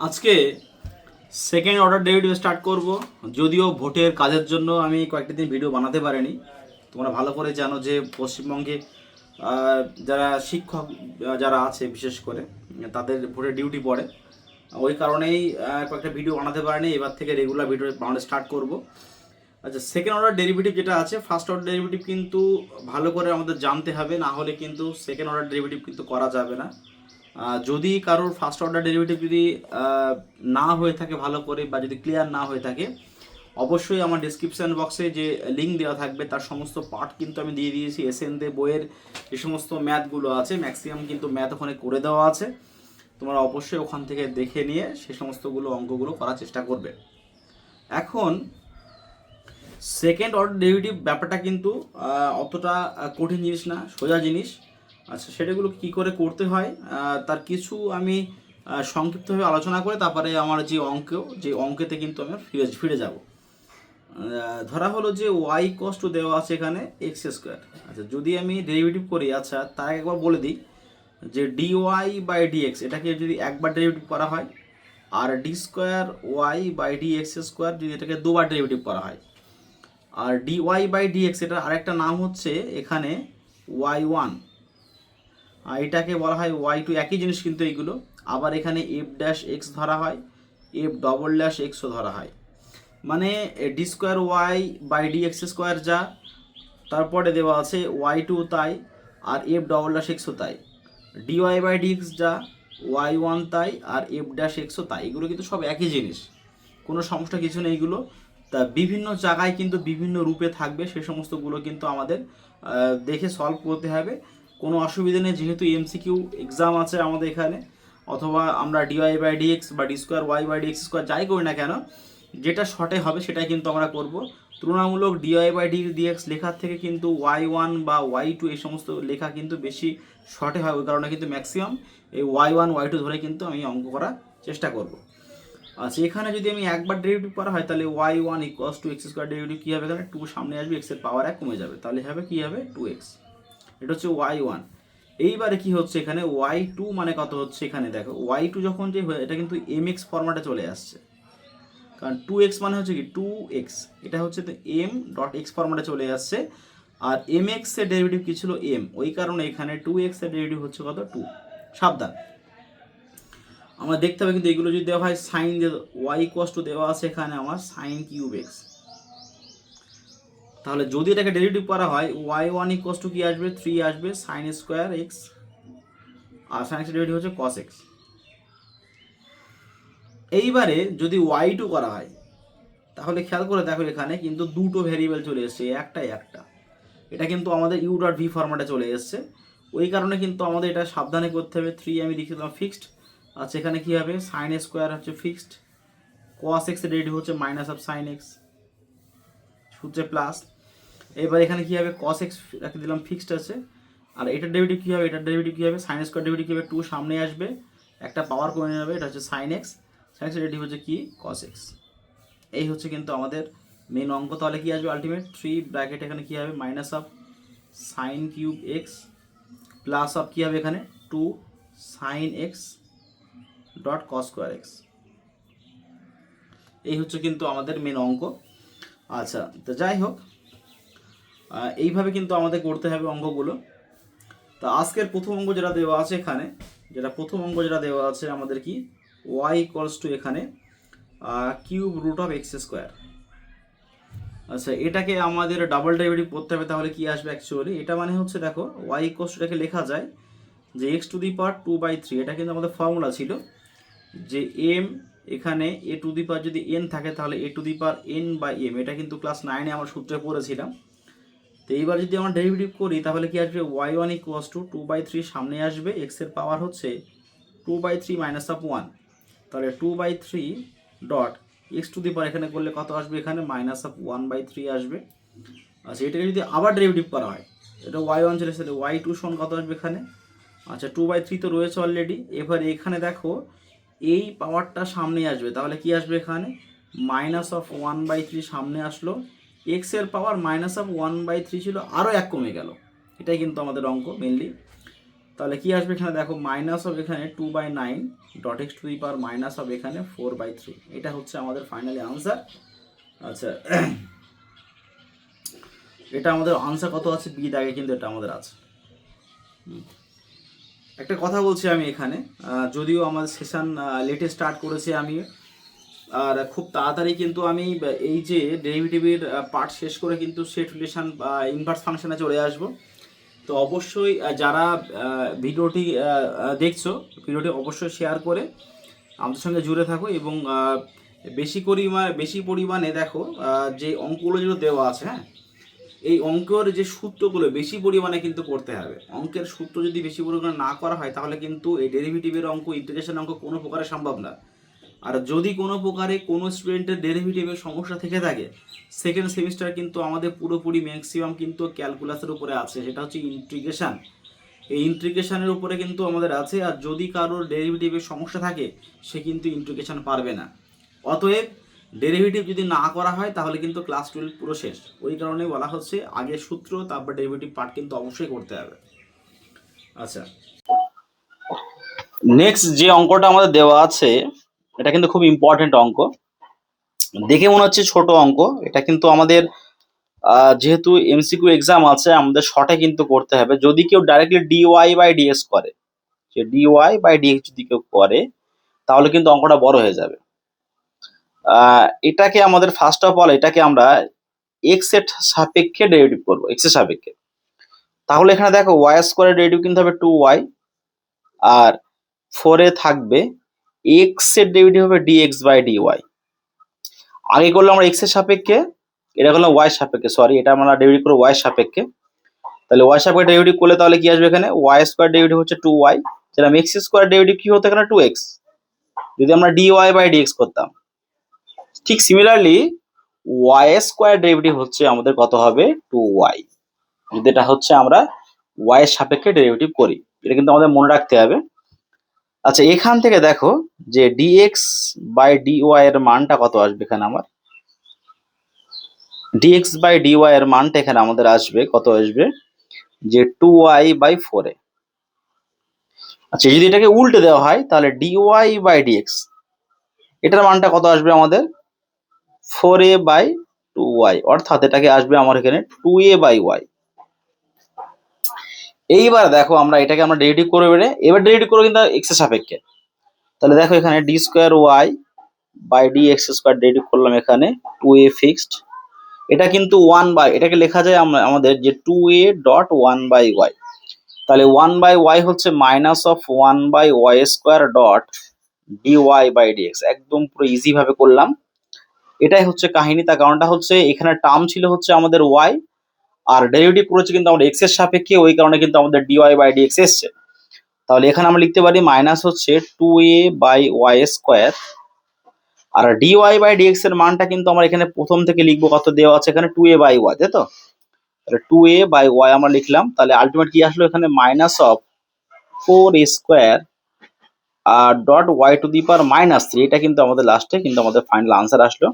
আজকে second order derivative start করব। যদিও ভোটের কাজের জন্য আমি কয়েকটা দিন ভিডিও বানাতে পারিনি। তোমরা ভালো করে জানো যে পশ্চিমবঙ্গে যারা শিক্ষক যারা আছে বিশেষ করে তাদের ভোটের ডিউটি পড়ে, ওই কারণেই কয়েকটা ভিডিও বানাতে পারিনি। এবার থেকে রেগুলার ভিডিও বানানো স্টার্ট করব। আচ্ছা, সেকেন্ড অর্ডার ডেরিভেটিভ যেটা আছে, ফার্স্ট অর্ডার ডেরিভেটিভ কিন্তু ভালো করে আমাদের জানতে হবে, না হলে কিন্তু সেকেন্ড অর্ডার ডেরিভেটিভ কিন্তু করা যাবে না। যদি কারোর ফার্স্ট অর্ডার ডেরিভেটিভ যদি না হয়ে থাকে ভালো করে, বা যদি ক্লিয়ার না হয়ে থাকে, অবশ্যই আমার ডিসক্রিপশান বক্সে যে লিঙ্ক দেওয়া থাকবে তার সমস্ত পার্ট কিন্তু আমি দিয়ে দিয়েছি। এসএনদে বইয়ের যে সমস্ত ম্যাথগুলো আছে ম্যাক্সিমাম কিন্তু ম্যাথ ওখানে করে দেওয়া আছে। তোমরা অবশ্যই ওখান থেকে দেখে নিয়ে সে সমস্তগুলো অঙ্কগুলো করার চেষ্টা করবে। এখন সেকেন্ড অর্ডার ডেরিভেটিভ ব্যাপারটা কিন্তু অতটা কঠিন জিনিস না, সোজা জিনিস। আচ্ছা, সেটাগুলো কি করে করতে হয় তার কিছু আমি সংক্ষিপ্তভাবে আলোচনা করে তারপরে আমার যে অঙ্কেতে কিন্তু আমি ফিরে যাব। ধরা হলো যে ওয়াই কস্ট দেওয়া আছে এখানে এক্স স্কোয়ার। আচ্ছা, যদি আমি ডেরিভেটিভ করি, আচ্ছা তার একবার বলে দিই যে ডি ওয়াই বাই ডিএক্স এটাকে যদি একবার ডেরিভেটিভ করা হয়, আর d square y by d x square যদি এটাকে দুবার ডেরিভেটিভ করা হয়, আর ডি ওয়াই বাই ডিএক্স এটার আরেকটা নাম হচ্ছে এখানে ওয়াই ওয়ান, আর এটাকে বলা হয় ওয়াই টু, একই জিনিস কিন্তু এইগুলো। আবার এখানে এফ ড্যাশ এক্স ধরা হয়, এফ ডবল ড্যাশ এক্সও ধরা হয়। মানে d square y by d x square যা, তারপরে দেওয়া আছে ওয়াই টু তাই, আর এফ ডবল ড্যাশ এক্সও তাই। D y by d x যা, ওয়াই ওয়ান তাই, আর এফ ড্যাশ এক্সও তাই। এগুলো কিন্তু সব একই জিনিস, কোনো সমস্যা কিছু নেই এগুলো। তা বিভিন্ন জায়গায় কিন্তু বিভিন্ন রূপে থাকবে, সে সমস্তগুলো কিন্তু আমাদের দেখে সলভ করতে হবে। কোনো অসুবিধা নেই, যেহেতু এমসিকিউ এক্সাম আছে আমাদের এখানে। অথবা আমরা ডিওয়াই বাই ডিএক্স বা d square y by d x square যাই করি না কেন, যেটা শর্টে হবে সেটাই কিন্তু আমরা করব। তুলনামূলক ডিওয়াই বাই ডিএক্স লেখার থেকে কিন্তু ওয়াই ওয়ান বা ওয়াই টু এই সমস্ত লেখা কিন্তু বেশি শর্টে হয়। ওই কারণে কিন্তু ম্যাক্সিমাম এই ওয়াই ওয়ান ওয়াই টু ধরে কিন্তু আমি অঙ্ক করার চেষ্টা করব। আচ্ছা, এখানে যদি আমি একবার ডেরিভেটিভ করা হয় তাহলে y one equals to x square derivative কী হবে, এখানে টু সামনে আসবে, এক্সের পাওয়ার এক কমে যাবে, তাহলে হবে কী হবে টু এক্স। এটা হচ্ছে ওয়াই ওয়ান। এইবারে কি হচ্ছে এখানে ওয়াই টু মানে কত হচ্ছে, এখানে দেখো ওয়াই টু যখন যে এটা কিন্তু এম এক্স ফরম্যাটে চলে আসছে, কারণ টু এক্স মানে হচ্ছে কি টু এক্স, এটা হচ্ছে তো এম ডট এক্স ফরম্যাটে চলে আসছে। আর এম এক্সের ডেরিভেটিভ কী ছিল এম, ওই কারণে এখানে টু এক্সের ডেরিভেটিভ হচ্ছে কত টু। সাবধান, আমরা দেখতে হবে কিন্তু এগুলো যদি দেওয়া হয় সাইন, ওয়াই কস টু দেওয়া আছে এখানে আমার সাইন কিউব এক্স, তাহলে যদি এটাকে ডেরিভেটিভ করা হয় ওয়াই ওয়ান ইকোয়াস টু কি আসবে থ্রি আসবে সাইন স্কোয়ার এক্স, আর সাইন এক্স ডেরিভেটিভ হচ্ছে কস এক্স। এইবারে যদি ওয়াই টু করা হয় তাহলে খেয়াল করে দেখো এখানে কিন্তু দুটো ভেরিয়েবল চলে এসছে, একটা, এটা কিন্তু আমাদের ইউ ডট ভি ফরম্যাটে চলে এসছে। ওই কারণে কিন্তু আমাদের এটা সাবধানে করতে হবে। থ্রি আমি লিখে দিলাম ফিক্সড। আচ্ছা, এখানে কী হবে সাইন স্কোয়ার হচ্ছে ফিক্সড, কস এক্সের ডেরিভেটিভ হচ্ছে মাইনাস অফ সাইন এক্স সূত্রে প্লাস। এবার এখানে কী হবে কস এক্স রাখে দিলাম ফিক্সড আছে, আর এটার ডেরিভেটিভ কী হবে, এটার ডেরিভেটিভ কী হবে সাইন স্কোয়ার ডেরিভেটিভ কী হবে টু সামনে আসবে, একটা পাওয়ার করে নেবে, এটা হচ্ছে সাইন এক্স, সাইন এক্সের ডেরিভেটিভ হচ্ছে কি কস এক্স। এই হচ্ছে কিন্তু আমাদের মেন অঙ্ক। তাহলে কী আসবে আলটিমেট থ্রি ব্র্যাকেট এখানে কী হবে minus of sine cube x plus of কী হবে এখানে two sine x dot cos square x. এই হচ্ছে কিন্তু আমাদের মেন অঙ্ক। আচ্ছা, তো যাই হোক, এইভাবে কিন্তু আমাদের করতে হবে অঙ্কগুলো। তা আজকের প্রথম অঙ্ক যেটা দেওয়া আছে এখানে, যেটা দেওয়া আছে আমাদের কি ওয়াই ইকুয়ালস টু এখানে cube root of x square. আচ্ছা, এটাকে আমাদের ডাবল ডেরিভেটিভ করতে হবে, তাহলে কি আসবে অ্যাকচুয়ালি এটা মানে হচ্ছে দেখো ওয়াই ইকুয়ালস টু এটাকে লেখা যায় যে x to the power two by three, এটা কিন্তু আমাদের ফর্মুলা ছিল যে এম এখানে এ টু দি পাওয়ার যদি এন থাকে তাহলে a to the power n by m, এটা কিন্তু ক্লাস 9-এ আমরা সূত্রে পড়েছিলাম। তো এইবার যদি আমরা ডেরিভেটিভ করি তাহলে কি আসবে y one equals to two by three সামনে আসবে, এক্সের পাওয়ার হচ্ছে two by three minus of one, তাহলে two by three dot x to the power এখানে করলে কত আসবে এখানে minus of one by three আসবে। আচ্ছা, এটাকে যদি আবার ডেরিভেটিভ করা হয়, এটা ওয়াই ওয়ান চলে এসেছে, ওয়াই টু সমান কত আসবে এখানে, আচ্ছা টু বাই থ্রি তো রয়েছে অলরেডি। এবার এখানে দেখো এই পাওয়ারটা সামনে আসবে, তাহলে কি আসবে এখানে minus of one by three সামনে আসলো, এক্সের power minus of one by three ছিল আরও এক কমে গেল। এটাই কিন্তু আমাদের অঙ্ক মেনলি। তাহলে কি আসবে এখানে দেখো, মাইনাস অফ এখানে 2/9 dot x to the power minus of এখানে 4/3। এটা হচ্ছে আমাদের ফাইনালি আনসার। আচ্ছা, এটা আমাদের আনসার কত আছে, বি দাগে কিন্তু এটা আমাদের আছে। একটা কথা বলছি আমি এখানে, যদিও আমাদের সেশন লেটে স্টার্ট করেছি আমি, আর খুব তাড়াতাড়ি কিন্তু আমি এই যে ডেরিভেটিভের পার্ট শেষ করে কিন্তু সেট রিলেশন বা ইনভার্স ফাংশনে চলে আসব। তো অবশ্যই যারা ভিডিওটি দেখছো, ভিডিওটি অবশ্যই শেয়ার করে আমাদের সঙ্গে জুড়ে থাকো, এবং বেশি পরিমাণে দেখো যে অঙ্কগুলো যেগুলো দেওয়া আছে, হ্যাঁ, এই অঙ্কের যে সূত্রগুলো বেশি পরিমাণে কিন্তু করতে হবে। অঙ্কের সূত্র যদি বেশি পরিমাণে না করা হয় তাহলে কিন্তু এই ডেরিভেটিভের অঙ্ক, ইন্টিগ্রেশন অঙ্ক কোনো প্রকারে সম্ভব না। আর যদি কোনো প্রকারে কোনো স্টুডেন্টের ডেরিভেটিভের সমস্যা থেকে থাকে, সেকেন্ড সেমিস্টার কিন্তু আমাদের পুরোপুরি ম্যাক্সিমাম কিন্তু ক্যালকুলাসের উপরে আছে, সেটা হচ্ছে ইন্টিগ্রেশন। এই ইন্টিগ্রেশনের উপরে কিন্তু আমাদের আছে। আর যদি কারোর ডেরিভেটিভের সমস্যা থাকে, সে কিন্তু ইন্টিগ্রেশন পারবে না। অতএব ডেরিভেটিভ যদি না করা হয় তাহলে কিন্তু ক্লাস 12 পুরো শেষ। ওই কারণে বলা হচ্ছে আগে সূত্র, তারপর ডেরিভেটিভ পার্ট কিন্তু অবশ্যই করতে হবে। আচ্ছা, নেক্সট যে অঙ্কটা আমাদের দেওয়া আছে, এটা কিন্তু খুব ইম্পর্টেন্ট অঙ্ক। দেখে মনে হচ্ছে ছোট অঙ্ক, এটা কিন্তু আমাদের যেহেতু এমসিকিউ এক্সাম আছে, আমাদের শর্টে কিন্তু করতে হবে। যদি কেউ ডাইরেক্টলি ডিওয়াই বাই ডিএক্স করে, যে ডিওয়াই বাই ডিএক্স যদি কেউ করে, তাহলে কিন্তু অঙ্কটা বড় হয়ে যাবে। এটাকে আমাদের ফার্স্ট অফ অল এটাকে আমরা এক্স এর সাপেক্ষে ডেরিভেটিভ করবো, এক্স এর সাপেক্ষে। তাহলে এখানে দেখো ওয়াই স্কোয়ারের ডেরিভেটিভ কিন্তু হবে 2y, আর 4 এ থাকবে এক্স এর ডেরিভেটিভ হবে ডিএক্স বাই ডিওয়াই। আগে করলাম আমরা এক্স এর সাপেক্ষে, এটা করলাম ওয়াই সাপেক্ষে, সরি, এটা আমরা ডেরিভেটিভ করবো ওয়াই সাপেক্ষে। তাহলে ওয়াই সাপেক্ষে ডেরিভেটিভ করলে তাহলে কি আসবে, এখানে ওয়াই স্কোয়ার ডেরিভেটিভ হচ্ছে 2y, যেটা এক্স স্কোয়ার ডেরিভেটিভ কি হতো এখানে 2x, যদি আমরা ডিওয়াই বাই ডিএক্স করতাম। ঠিক সিমিলারলি ওয়াই স্কোয়ার ডেরিভেটিভ হচ্ছে আমাদের কত হবে, 2y, যদি এটা হচ্ছে আমরা ওয়াই এর সাপেক্ষে ডেরিভেটিভ করি। এটা কিন্তু আমাদের মনে রাখতে হবে। আচ্ছা, এখান থেকে দেখো যে ডিএক্স বাই ডিওয়াই এর মানটা কত আসবে, এখানে আমার ডিএক্স বাই ডিওয়াই এর মানটা এখানে আমাদের আসবে কত, আসবে যে 2y/4। আচ্ছা, যদি এটাকে উল্টে দেওয়া হয় তাহলে ডিওয়াই বাই ডিএক্স, এটার মানটা কত আসবে আমাদের 4a/2y, অর্থাৎ এটাকে আসবে আমার এখানে 2a/y। এইবার দেখো আমরা এটাকে আমরা ডেরিভেটিভ করবো, এবার ডেরিভেটিভ করবো কিন্তু এক্স এর সাপেক্ষে। তাহলে দেখো এখানে d square y by d x square derivative করলাম এখানে 2a ফিক্সড। এটা কিন্তু 1/, এটাকে লেখা যায় আমাদের যে 2a.1/y। তাহলে 1/y হচ্ছে minus of 1/y square dot d y by d x. একদম পুরো ইজি ভাবে করলাম। এটাই হচ্ছে কাহিনী। তার কারণটা হচ্ছে এখানে টার্ম ছিল হচ্ছে আমাদের ওয়াই, আর ডেরিভেটিভ করেছে কিন্তু আমরা এক্স এর সাপেক্ষে, ওই কারণে কিন্তু আমাদের ডিওয়াই বাই ডিএক্স এসছে। তাহলে এখানে আমরা লিখতে পারি মাইনাস হচ্ছে 2a/y স্কোয়ার, আর ডিওয়াই বাই ডিএক্স এর মানটা কিন্তু আমরা এখানে প্রথম থেকে লিখবো, কত দেওয়া আছে এখানে 2a/y, তাই তো? তাহলে 2a/y আমরা লিখলাম। তাহলে আলটিমেট কি আসলো এখানে, minus of 4a square r dot y to the power -3। এটা কিন্তু আমাদের লাস্টে কিন্তু আমাদের ফাইনাল আনসার আসলো।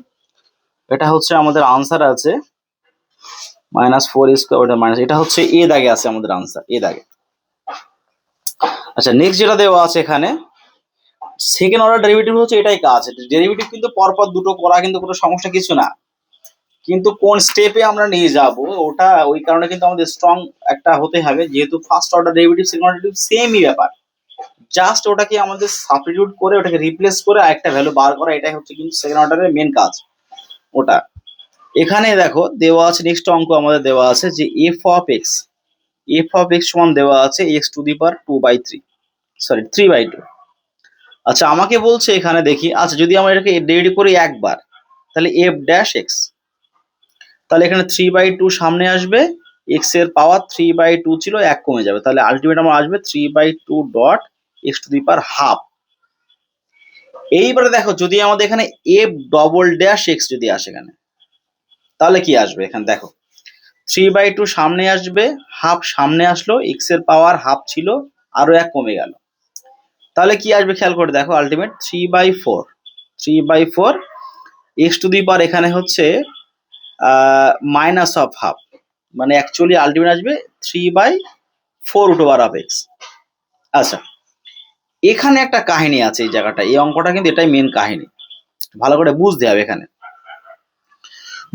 এটা হচ্ছে আমাদের আনসার আছে -4a স্কোয়ার, ওটা মাইনাস, এটা হচ্ছে এ দাগে আছে আমাদের আনসার, এ দাগে। আচ্ছা, নেক্সট যেটা দেওয়া আছে এখানে সেকেন্ড অর্ডার ডেরিভেটিভ হচ্ছে এটাই কাজ। ডেরিভেটিভ কিন্তু পরপর দুটো করা কিন্তু কোনো সমস্যা কিছু না, কিন্তু কোন স্টেপে আমরা নিয়ে যাব ওটা, ওই কারণে কিন্তু আমাদের স্ট্রং একটা হতে হবে। যেহেতু first order derivative second order derivative সেমই ব্যাপার, জাস্ট ওটাকে আমাদের সাবস্টিটিউট করে ওটাকে রিপ্লেস করে আরেকটা ভ্যালু বার করা, এটাই হচ্ছে কিন্তু সেকেন্ড অর্ডারের মেন কাজ ওটা। এখানে দেখো দেওয়া আছে নেক্সট অঙ্ক আমাদের দেওয়া আছে যে এফ অফ এক্স সমান দেওয়া আছে x to the power 2/3, sorry 3/2। আচ্ছা, আমাকে বলছে এখানে দেখি, আচ্ছা যদি আমরা এটাকে ডেরিভেটিভ করি একবার, তাহলে এফ ড্যাশ এক্স, তাহলে এখানে 3/2 সামনে আসবে, এক্স এর পাওয়ার 3/2 ছিল, 1 কমে যাবে, তাহলে আলটিমেট আমার আসবে 3/2 dot x to the power half. এইবারে দেখো যদি আমাদের এখানে এফ ডবল ড্যাশ এক্স যদি আসে এখানে, তাহলে কি আসবে এখানে দেখো 3/2 সামনে আসবে, হাফ সামনে আসলো, এক্স এর পাওয়ার হাফ ছিল, আরো 1 কমে গেল, তাহলে কি আসবে খেয়াল করে দেখো, ultimate 3/4 x to the power এখানে হচ্ছে মাইনাস অফ হাফ, মানে অ্যাকচুয়ালি আলটিমেট আসবে 3/4 √x। আচ্ছা, এখানে একটা কাহিনী আছে এই জায়গাটা, এই অঙ্কটা কিন্তু এটাই মেন কাহিনী, ভালো করে বুঝতে হবে। এখানে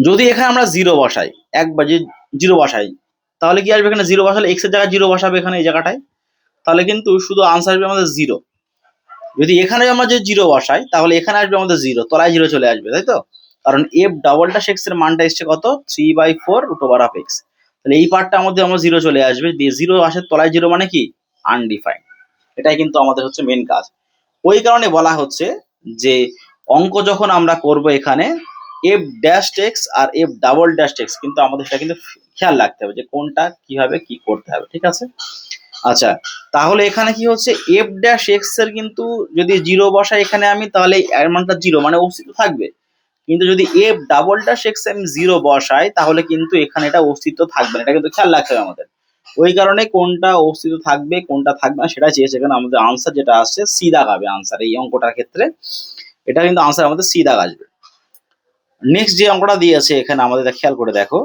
যদি এখানে আমরা জিরো বসাই, একবার যে জিরো বসাই, তাহলে কি আসবে? এখানে জিরো বসালে এক্স এর জায়গায় জিরো বসাবে এখানে এই জায়গাটায়, তাহলে কিন্তু শুধু আনসার আসবে আমাদের জিরো। যদি এখানে আমরা যে জিরো বসাই, তাহলে এখানে আসবে আমাদের জিরো, তলায় জিরো চলে আসবে, তাই তো? কারণ এফ ডাবল ড্যাশ এক্স এর মানটা এসছে কত? 3/4 রুট ওভার অফ এক্স। তাহলে এই পার্টটার মধ্যে আমার জিরো চলে আসবে, জিরো আসে তলায় জিরো মানে কি? আনডিফাইন্ড। এটাই কিন্তু আমাদের হচ্ছে মেন কাজ। ওই কারণে বলা হচ্ছে যে অঙ্ক যখন আমরা করব এখানে এফ ড্যাশ এক্স আর এফ ডাবল ড্যাশ এক্স, কিন্তু আমাদের সেটা কিন্তু খেয়াল রাখতে হবে যে কোনটা কিভাবে কি করতে হবে, ঠিক আছে? আচ্ছা, তাহলে এখানে কি হচ্ছে? এফ ড্যাশ এক্স এর কিন্তু যদি জিরো বসাই এখানে আমি, তাহলে এর মানটা জিরো মানে অস্তিত্ব থাকবে। কিন্তু যদি এফ ডাবল ড্যাশ এক্স আমি জিরো বসাই, তাহলে কিন্তু এখানে এটা অস্তিত্ব থাকবে না, এটা কিন্তু খেয়াল রাখতে হবে আমাদের। ওই কারণে কোনটা অস্তিত্ব থাকবে কোনটা থাকবে না সেটা চেয়েছে। এখানে আমাদের আনসার যেটা আসছে সি দাগ হবে আনসার, এই অঙ্কটার ক্ষেত্রে এটা কিন্তু আনসার আমাদের সি দাগ আসবে। নেক্সট যে অঙ্কটা দিয়েছে এখানে আমাদের খেয়াল করে দেখো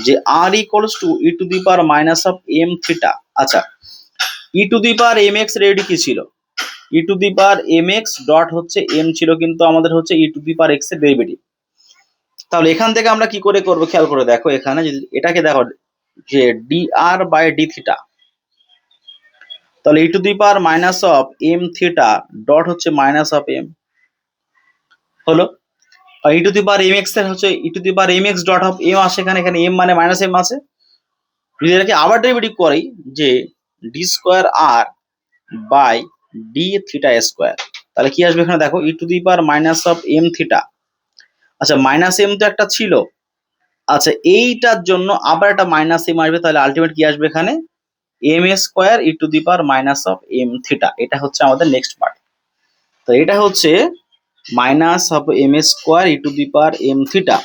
যে r equals to e to the power minus of m theta. আচ্ছা, e to the power m x ready কি ছিল? E to the power m x dot হচ্ছে এম ছিল, কিন্তু আমাদের হচ্ছে e to the power x এর derivative. তাহলে এখান থেকে আমরা কি করে করবো খেয়াল করে দেখো, এখানে যদি এটাকে দেখো যে d r by d theta, তাহলে e to the power minus of m theta dot হচ্ছে মাইনাস অফ এম হলো। আর e to the power m x এর হচ্ছে e to the power m x dot of m আসে এখানে, এখানে M মানে মাইনাস এম আছে। যদি এটাকে আবার ডেরিভেটিভ করি যে d square r by d theta square, তাহলে কি আসবে এখানে দেখো e to the power minus of m theta. আচ্ছা, মাইনাস এম তো একটা ছিল, আচ্ছা এইটার জন্য আবার একটা মাইনাস এম আসবে, তাহলে আলটিমেট কি আসবে এখানে? M square e to the power minus of m theta. এটা হচ্ছে আমাদের নেক্সট পার্ট। তো এটা হচ্ছে minus of m square e to the power m theta,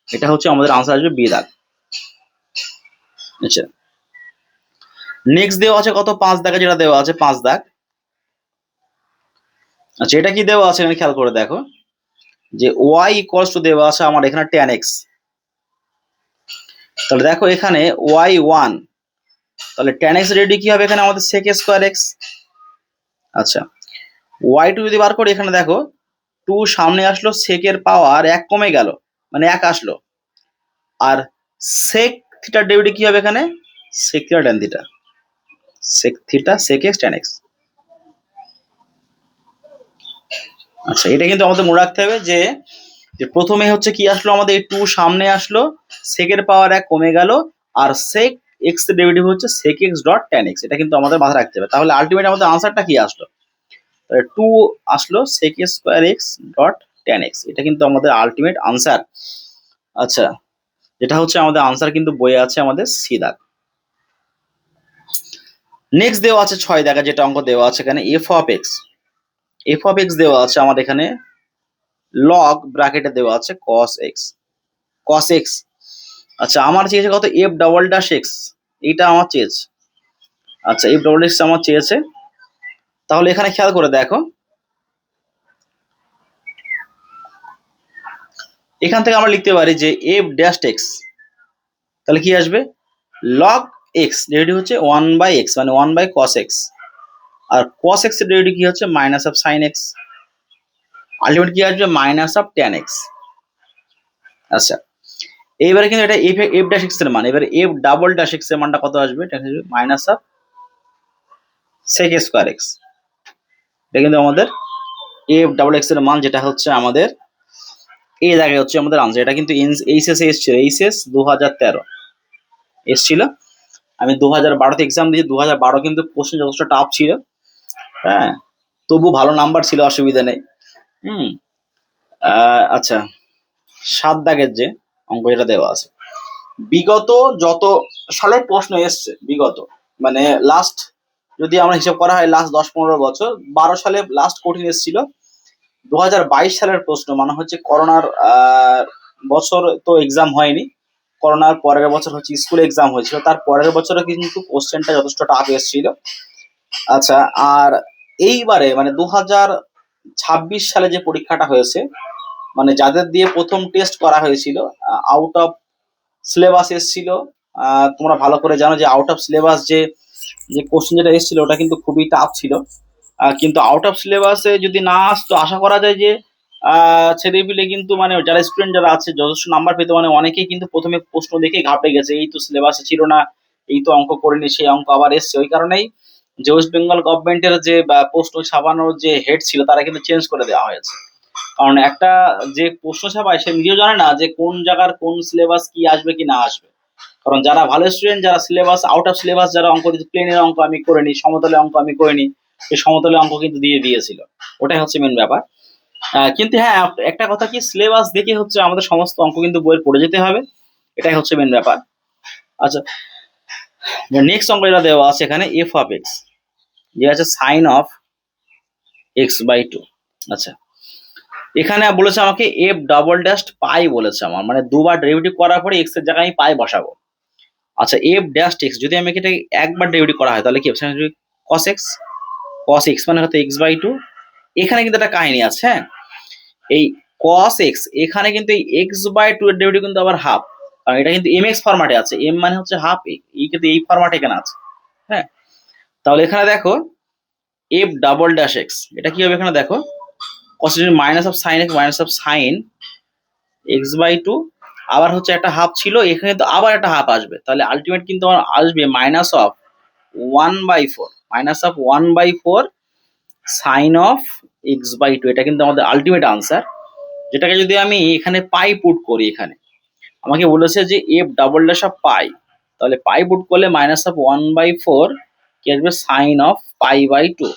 এটা হচ্ছে আমাদের আনসার আসবে বি দাগ। আচ্ছা, নেক্সট দেওয়া আছে কত? 5 দাগে যেটা দেওয়া আছে 5 দাগ। আচ্ছা, এটা কি দেওয়া আছে এখানে খেয়াল করে দেখো যে ওয়াই ইকুয়ালস টু দেওয়া আছে আমার এখানে tan x। তাহলে দেখো এখানে ওয়াই 1, তাহলে tan x রেডি কি হবে এখানে আমাদের sec স্কোয়ার x। আচ্ছা, ওয়াই টু যদি বার করি এখানে দেখো 2 সামনে আসলো, sec এর পাওয়ার 1 কমে গেল মানে 1 আসলো, আর sec থিটার ডেরিভেটিভ কি হবে এখানে? sec theta tan theta, sec theta sec x tan x। আচ্ছা, এটা কিন্তু আমাদের মনে রাখতে হবে যে প্রথমে হচ্ছে কি আসলো আমাদের 2 সামনে আসলো, sec এর পাওয়ার 1 কমে গেল, আর sec x এর ডেরিভেটিভ হচ্ছে sec x dot tan x। এটা কিন্তু আমাদের মাথায় রাখতে হবে। তাহলে আলটিমেট আমাদের আনসারটা কি আসলো? 2 আসলো sec square x dot tan x, এটা কিন্তু আমাদের আলটিমেট আনসার। আচ্ছা, যেটা হচ্ছে আমাদের আনসার কিন্তু বইয়ে আছে আমাদের সি দাগ। নেক্সট দেওয়া আছে 6 দাগে যেটা অঙ্ক দেওয়া আছে এখানে F of x. F of x দেওয়া আছে আমাদের এখানে লগ ব্র্যাকেটে দেওয়া আছে cos x, cos x। আচ্ছা, আমার চেয়েছে কত? এফ ডাবল ড্যাশ এক্স, এইটা আমার চেয়েছে। আচ্ছা, এফ ডাবল এক্স আমার চেয়েছে, তাহলে এখানে খেয়াল করে দেখো এখান থেকে আমরা লিখতে পারি যে এফ ড্যাশ এক্স, তাহলে কি আসবে? লগ এক্স ডেরিভেটিভ হচ্ছে 1/x মানে 1/cos x, আর cos x এর ডেরিভেটিভ কি হচ্ছে? Minus of sin x, ultimate কি আসবে? Minus of tan x। আচ্ছা, এইবারে কিন্তু এটা এফ এফ ড্যাশ এক্স এর মান, এবারে এফ ডাবল ড্যাশ এক্স এর মানটা কত আসবে? এটা আসবে minus of sec square x। এটা কিন্তু আমাদের এফ ডাবল এক্স এর মান, যেটা হচ্ছে আমাদের এই জায়গায় হচ্ছে আমাদের আনসার। এটা কিন্তু এইচএস এ এসেছিল, এইচএস 2013 এসেছিল। আমি 2012তে এক্সাম দিয়েছি, 2012 কিন্তু কোশ্চেন যথেষ্ট টাফ ছিল, হ্যাঁ, তবু ভালো নাম্বার ছিল, অসুবিধা নেই। আচ্ছা, 7 দাগের যে অঙ্ক যেটা দেওয়া আছে, বিগত যত সালে প্রশ্ন এসছে, বিগত মানে লাস্ট যদি আমরা হিসাব করা হয় লাস্ট 10-15 বছর, 12 সালে লাস্ট কঠিন এসেছিল, 2022 সালের প্রশ্ন মানে হচ্ছে করোনার বছর তো এক্সাম হয়নি, করোনার পরের বছর হচ্ছে স্কুল এক্সাম হয়েছিল, তার পরের বছরে কিন্তু কোশ্চেনটা যথেষ্ট টাফ এসেছিল। আচ্ছা, আর এইবারে মানে 2026 সালে যে পরীক্ষাটা হয়েছে, মানে যাদের দিয়ে প্রথম টেস্ট করা হয়েছিল, আউট অফ সিলেবাস এসেছিল। তোমরা ভালো করে জানো যে আউট অফ সিলেবাস যে যে কোশ্চেন যেটা এসেছিল ওটা কিন্তু খুবই টাফ ছিল, কিন্তু আউট অফ সিলেবাসে যদি না আসতো আশা করা যায় যে ছেলেপিলে কিন্তু মানে যারা স্টুডেন্ট যারা আছে যথেষ্ট নাম্বার পেতে, মানে অনেকেই কিন্তু প্রথমে প্রশ্ন দেখে ঘাবড়ে গেছে, এই তো সিলেবাসে ছিল না, এই তো অঙ্ক করিনি, সেই অঙ্ক আবার এসছে। ওই কারণেই যে ওয়েস্ট বেঙ্গল গভর্নমেন্টের যে প্রশ্ন ছাপানোর যে হেড ছিল তারা কিন্তু চেঞ্জ করে দেওয়া হয়েছে। কারণ একটা যে প্রশ্ন ছাপায় সে নিজেও জানে না যে কোন জায়গার কোন সিলেবাস কি আসবে কি না আসবে। কারণ যারা ভালো স্টুডেন্ট, যারা সিলেবাস আউট অফ সিলেবাস যারা অঙ্ক দিচ্ছে, প্লেনের অঙ্ক আমি করিনি, সমতলের অঙ্ক আমি করিনি, এই সমতলের অঙ্ক কিন্তু দিয়ে দিয়েছিল। ওটাই হচ্ছে মেন ব্যাপার। কিন্তু হ্যাঁ, একটা কথা কি, সিলেবাস দেখে হচ্ছে আমাদের সমস্ত অঙ্ক কিন্তু বইয়ের পড়ে যেতে হবে, এটাই হচ্ছে মেন ব্যাপার। আচ্ছা, নেক্সট অঙ্ক যেটা দেওয়া আছে এখানে এফ অফ এক্স, যে আছে sine of x by two. আচ্ছা, এখানে বলেছে আমাকে এফ ডাবল ড্যাশ পাই বলেছে আমার, মানে দুবার ডেরিভেটিভ করার পরে এক্স এর জায়গায় আমি পাই বসাবো। আচ্ছা, এফ ড্যাশ এক্স যদি আমি এটা একবার ডেরিভেটিভ করা হয় তাহলে কি কস এক্স, কস এক্স মানে হয়তো এক্স বাই টু। এখানে কিন্তু একটা কাহিনী আছে, হ্যাঁ, এই কস এক্স এখানে কিন্তু এই এক্স বাই টু এর ডেরিভেটিভ কিন্তু আবার হাফ, কারণ এটা কিন্তু এম এক্স ফরম্যাটে আছে, এম মানে হচ্ছে হাফ, এই কিন্তু এই ফরম্যাটে এখানে আছে, হ্যাঁ। তাহলে এখানে দেখো এফ ডাবল ড্যাশ এক্স, এটা কি হবে এখানে দেখো, cos minus of sine x minus of sine x by two, আবার হচ্ছে একটা হাফ ছিল, এখানে তো আবার একটা হাফ আসবে, তাহলে আলটিমেট কিন্তু আমার আসবে minus of 1/4, minus of 1/4 sine of x by two, এটা কিন্তু আমাদের আলটিমেট আনসার। যেটাকে যদি আমি এখানে পাই পুট করি, এখানে আমাকে বলেছে যে F double dash of pi, তাহলে পাই পুট করলে মাইনাস অফ 1/4 কি আসবে sine of pi by two.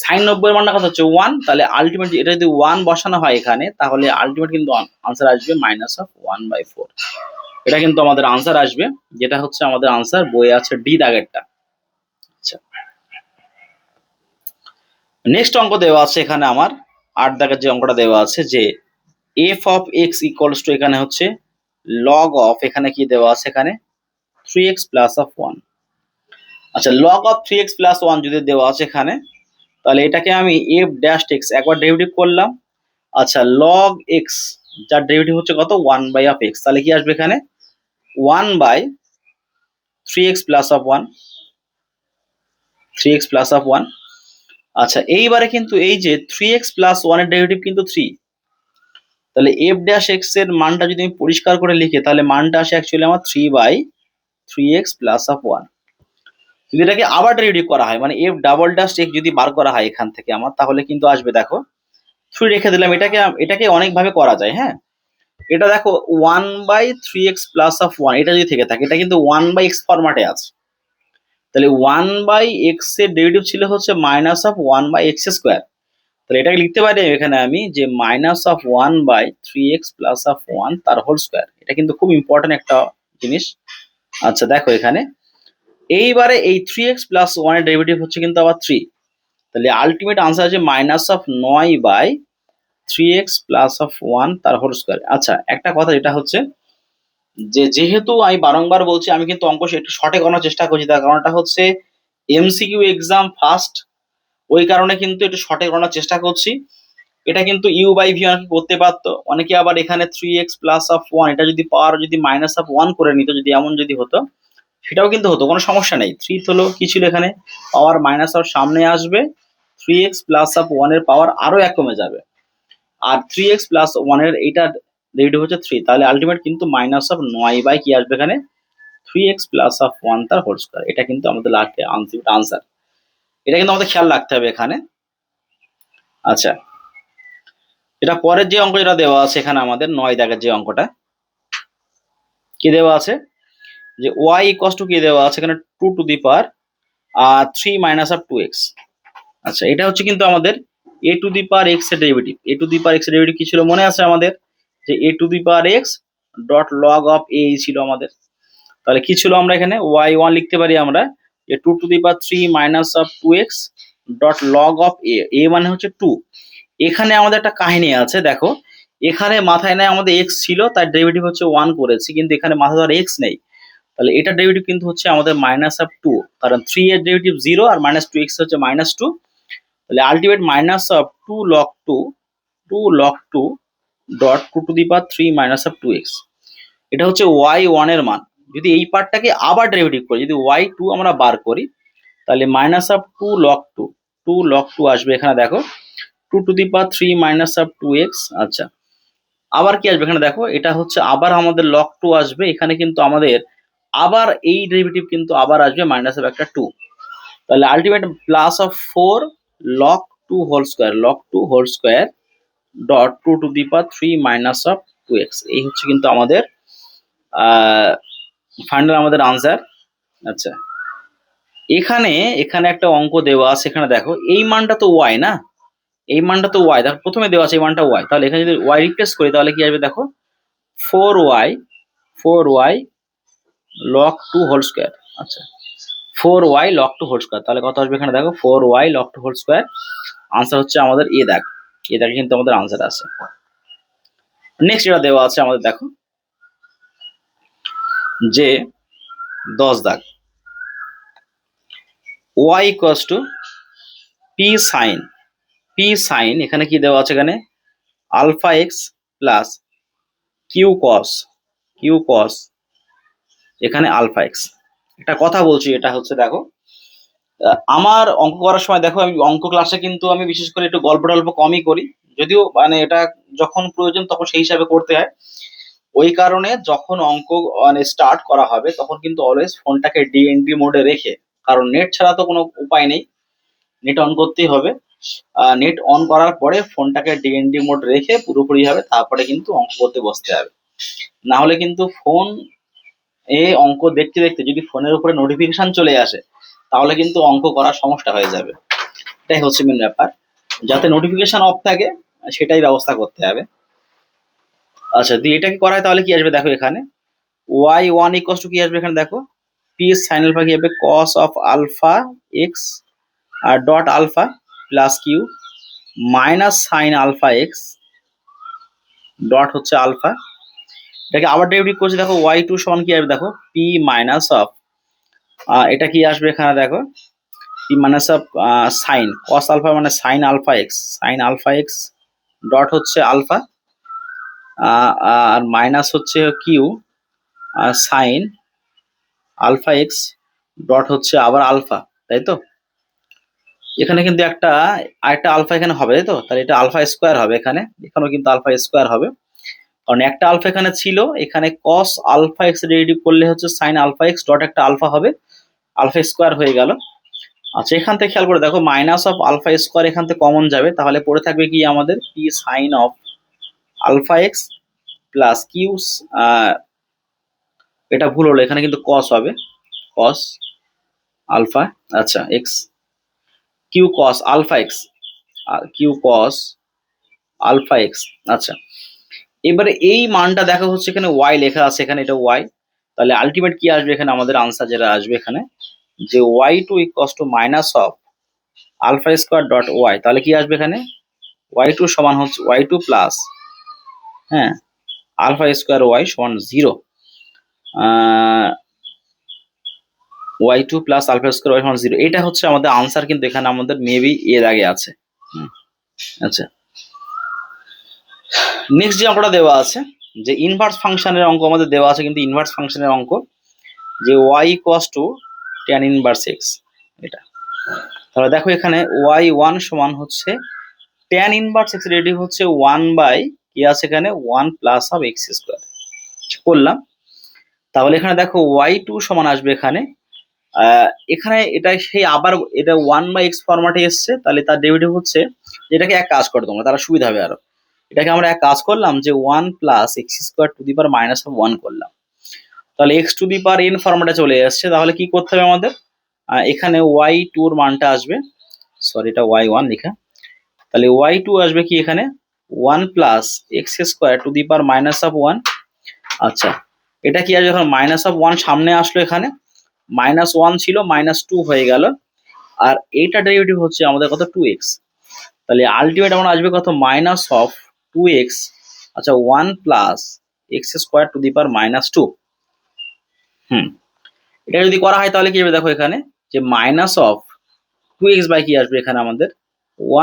Sine 90 মানটা কত হচ্ছে 1, তাহলে আলটিমেট এটা যদি 1 বসানো হয় এখানে তাহলে আলটিমেট কিন্তু আনসার আসবে মাইনাস অফ 1/4। এটা কিন্তু আমাদের আনসার আসবে, যেটা হচ্ছে আমাদের আনসার বইয়ে আছে ডি দাগেরটা। আচ্ছা, নেক্সট অঙ্ক দেওয়া আছে এখানে আমার 8 দাগের যে অঙ্কটা দেওয়া আছে যে F of x equals to, এখানে হচ্ছে লগ অফ, এখানে কি দেওয়া আছে এখানে 3x প্লাস অফ 1। আচ্ছা, লগ অফ 3x প্লাস 1 যদি দেওয়া আছে এখানে, তাহলে এটাকে আমি এফ ড্যাশ এক্স একবার ডেরিভেটিভ করলাম। আচ্ছা, লগ এক্স যার ডেরিভেটিভ হচ্ছে কত 1 বাই অফ এক্স, তাহলে কি আসবে এখানে 1/3x plus of 1, 3x plus of 1। আচ্ছা, এইবারে কিন্তু এই যে 3x প্লাস 1 এর ডেরিভেটিভ কিন্তু 3, তাহলে এফ ড্যাশ এক্স এর মানটা যদি আমি পরিষ্কার করে লিখি তাহলে মানটা আসে অ্যাকচুয়ালি আমার 3/3x প্লাস অফ 1। যদি এটাকে আবার ডেরিভেটিভ করা হয় মানে এফ ডাবল ড্যাশ এক্স যদি বার করা হয় এখান থেকে আমার, তাহলে কিন্তু আসবে দেখো 3 রেখে দিলাম, এটাকে অনেকভাবে করা যায়, হ্যাঁ। এটা দেখো 1/3x প্লাস অফ 1, এটা যদি থেকে থাকে এটা কিন্তু 1/x ফরম্যাটে আছে, তাহলে 1/x এর ডেরিভেটিভ ছিল হচ্ছে মাইনাস অফ 1/x স্কোয়ার, তাহলে এটাকে লিখতে পারি এখানে আমি যে minus of 1/3x plus of 1 তার হোল স্কোয়ার। এটা কিন্তু খুব ইম্পর্টেন্ট একটা জিনিস। আচ্ছা, দেখো এখানে এইবারে এই 3x প্লাস 1 এর ডেরিভেটিভ হচ্ছে কিন্তু আবার 3, তাহলে আলটিমেট আনসার আছে minus of 9/3x plus of 1 তার হোল স্কোয়ার। আচ্ছা, একটা কথা যেটা হচ্ছে যে যেহেতু আমি বারংবার বলছি আমি কিন্তু অঙ্ক একটু শর্টে করার চেষ্টা করছি, তার কারণটা হচ্ছে এমসিকিউ এক্সাম ফার্স্ট, ওই কারণে কিন্তু একটু শর্টে করার চেষ্টা করছি। এটা কিন্তু ইউ বাই ভি অনেকে করতে পারতো, অনেকে আবার এখানে 3x প্লাস অফ 1 এটা যদি পাওয়ার যদি মাইনাস অফ 1 করে নিত, যদি এমন যদি হতো সেটাও কিন্তু হতো, কোনো সমস্যা নেই। 3 হলো কি ছিল এখানে পাওয়ার মাইনাস অফ সামনে আসবে, 3x প্লাস অফ 1 এর পাওয়ার আরো এক কমে যাবে, আর 3x প্লাস 1 এর এইটা ডেরিভেটিভ হচ্ছে 3, তাহলে আলটিমেট কিন্তু মাইনাস অফ 9 বাই কি আসবে এখানে 3x প্লাস অফ 1 তার হোল স্কয়ার। এটা কিন্তু আমাদের লাগবে আনসার, এটা কিন্তু আমাদের খেয়াল রাখতে হবে এখানে। আচ্ছা, এটা পরের যে অঙ্ক যেটা দেওয়া আছে এখানে আমাদের 9 দাগের যে অঙ্কটা কি দেওয়া আছে যে y ইকুয়ালস টু কি দেওয়া আছে এখানে 2 two the power 3 minus of 2x। আচ্ছা, এটা হচ্ছে কিন্তু আমাদের a two the power x এর derivative, a two the power x এর ডেরিভেটিভ কি ছিল মনে আছে আমাদের, যে a two the power x dot log of a ছিল আমাদের। তাহলে কি ছিল আমরা এখানে y1 লিখতে পারি আমরা যে 2 two the power 3 minus of 2x dot log of a মানে হচ্ছে 2। এখানে আমাদের একটা কাহিনী আছে, দেখো এখানে মাথায় নেয় আমাদের x ছিল তার ডেরিভেটিভ হচ্ছে 1 করেছি, কিন্তু এখানে মাথায় ধর x নেই, তাহলে এটা ডেরিভেটিভ কিন্তু হচ্ছে আমাদের মাইনাস অফ 2, কারণ 3 এর ডেরিভেটিভ 0 আর মাইনাস 2x হচ্ছে মাইনাস 2, তাহলে ultimate minus of 2 log 2 dot 2 two the power 3 minus of 2x। এটা হচ্ছে y1 এর মান। যদি এই পার্টটাকে আবার ডেরিভেটিভ করি, যদি y2 আমরা বার করি তাহলে মাইনাস অফ 2 log 2 আসবে এখানে দেখো 2 to the power 3 minus of 2x। আচ্ছা, আবার কি আসবে এখানে দেখো, এটা হচ্ছে আবার আমাদের log 2 আসবে, এখানে কিন্তু আমাদের আবার এই ডেরিভেটিভ কিন্তু আবার আসবে মাইনাস অফ একটা 2। তাহলে ultimate plus of 4 log 2 whole square dot 2 to the power 3 minus of 2x, এই হচ্ছে কিন্তু আমাদের ফাইনাল আমাদের আনসার। আচ্ছা, এখানে এখানে একটা অঙ্ক দেওয়া আছে, এখানে দেখো এই মানটা তো ওয়াই না, এই মানটা তো ওয়াই, দেখো প্রথমে দেওয়া আছে এই মানটা ওয়াই, তাহলে এখানে যদি ওয়াই রিপ্লেস করি তাহলে কি আসবে দেখো 4y log 2 হোল স্কোয়ার। আচ্ছা, 4y log 2 হোল স্কোয়ার, তাহলে কত আসবে এখানে দেখো 4y log 2 whole square. Answer হচ্ছে আমাদের এ দাগ, এ দাগে কিন্তু আমাদের আনসার আছে। নেক্সট যেটা দেওয়া আছে আমাদের দেখো যে 10 দাগ, y equals to p sine এখানে কি দেওয়া আছে, এখানে alpha x plus q cos এখানে আলফা এক্স। একটা কথা বলছি, এটা হচ্ছে দেখো আমার অঙ্ক করার সময় দেখো আমি অঙ্ক ক্লাসে কিন্তু আমি বিশেষ করে একটু গল্প টল্প কমই করি, যদিও মানে এটা যখন প্রয়োজন তখন সেই হিসাবে করতে হয়। ওই কারণে যখন অঙ্ক মানে স্টার্ট করা হবে তখন কিন্তু অলওয়েজ ফোনটাকে ডিএনডি মোডে রেখে, কারণ নেট ছাড়া তো কোনো উপায় নেই, নেট অন করতেই হবে। নেট অন করার পরে ফোনটাকে ডিএনডি মোড রেখে পুরোপুরি হবে, তারপরে কিন্তু অঙ্ক করতে বসতে হবে। না হলে কিন্তু ফোন অঙ্ক দেখতে দেখতে যদি ফোনের উপরে নোটিফিকেশন চলে আসে তাহলে কিন্তু অঙ্ক করার সমস্যা হয়ে যাবে। এটাই হচ্ছে মেন ব্যাপার, যাতে নোটিফিকেশন অফ থাকে সেটাই ব্যবস্থা করতে হবে। আচ্ছা, দিয়ে এটাকে করা হয় তাহলে কি আসবে দেখো, এখানে y1 ইকুয়ালস টু কি আসবে এখানে দেখো পি সাইন আলফা কি হবে কস অফ আলফা এক্স আর dot alpha plus q minus sine alpha x dot হচ্ছে আলফা। এটাকে আবার ডেরিভেটিভ করছি দেখো y2 সমান কি আসবে দেখো পি মাইনাস অফ এটা কি আসবে এখানে দেখো p minus of sine cos alpha মানে সাইন আলফা এক্স ডট হচ্ছে আলফা আর মাইনাস হচ্ছে q sine alpha x dot হচ্ছে আবার আলফা, তাই তো? এখানে কিন্তু আরেকটা আলফা এখানে হবে, তাই তো? তাহলে এটা আলফা স্কোয়ার হবে, এখানেও কিন্তু আলফা স্কোয়ার হবে, কারণ একটা আলফা এখানে ছিল, এখানে কস আলফা এক্স ডেরিভেটিভ করলে হচ্ছে সাইন আলফা এক্স ডট একটা আলফা হবে, আলফা স্কোয়ার হয়ে গেল। আচ্ছা, এখান থেকে খেয়াল করে দেখো মাইনাস অফ আলফা স্কোয়ার এখান থেকে কমন যাবে, তাহলে পড়ে থাকবে কি আমাদের p sine of alpha x plus q, এটা ভুল হলো, এখানে কিন্তু কস হবে, কস আলফা আচ্ছা x q cos alpha x আচ্ছা, এবারে এই মানটা দেখা হচ্ছে এখানে ওয়াই লেখা আছে, এখানে এটা ওয়াই, তাহলে আলটিমেট কি আসবে এখানে আমাদের আনসার যেটা আসবে এখানে যে y2 equals to minus of alpha square dot y, তাহলে কি আসবে এখানে y2 সমান হচ্ছে y2 প্লাস হ্যাঁ আলফা স্কোয়ার ওয়াই সমান 0, y2 plus alpha square Y সমান 0, এটা হচ্ছে আমাদের আনসার, কিন্তু এখানে আমাদের মেবি এর আগে আছে। আচ্ছা, নেক্সট যে অঙ্কটা দেওয়া আছে যে ইনভার্স ফাংশনের অঙ্ক আমাদের দেওয়া আছে, কিন্তু ইনভার্স ফাংশনের অঙ্ক যে y equals two tan inverse x, এটা তাহলে দেখো এখানে y1 সমান হচ্ছে tan ইনভার্স x রেডিভ হচ্ছে 1 বাই কি আছে এখানে 1 প্লাস অফ x স্কোয়ার করলাম, তাহলে এখানে দেখো y2 সমান আসবে এখানে এখানে এটা সেই আবার এটা 1 বাই x ফরম্যাটে এসছে, তাহলে তার ডেরিভেটিভ হচ্ছে, এটাকে এক কাজ করো তোমরা, তারা সুবিধা হবে আরো, এটাকে আমরা এক কাজ করলাম যে 1 plus x square to the power minus of 1 করলাম, তাহলে x to the power N ফরম্যাটে চলে আসছে, তাহলে কি করতে হবে আমাদের এখানে y2 এর মানটা আসবে, সরি এটা y1 লেখা, তাহলে y2 আসবে কি এখানে 1 plus x square to the power minus of 1। আচ্ছা, এটা কি আসবে যখন মাইনাস অফ 1 সামনে আসলো, এখানে -1 ছিল -2 হয়ে গেল, আর এইটা ডেরিভেটিভ হচ্ছে আমাদের কত 2x, তাহলে আলটিমেট আমরা আসবে কত মাইনাস অফ 2x, আচ্ছা 1 plus x square to the power -2। এটা যদি করা হয় তাহলে কি হবে দেখো এখানে যে মাইনাস অফ 2x বাই কি আসবে এখানে আমাদের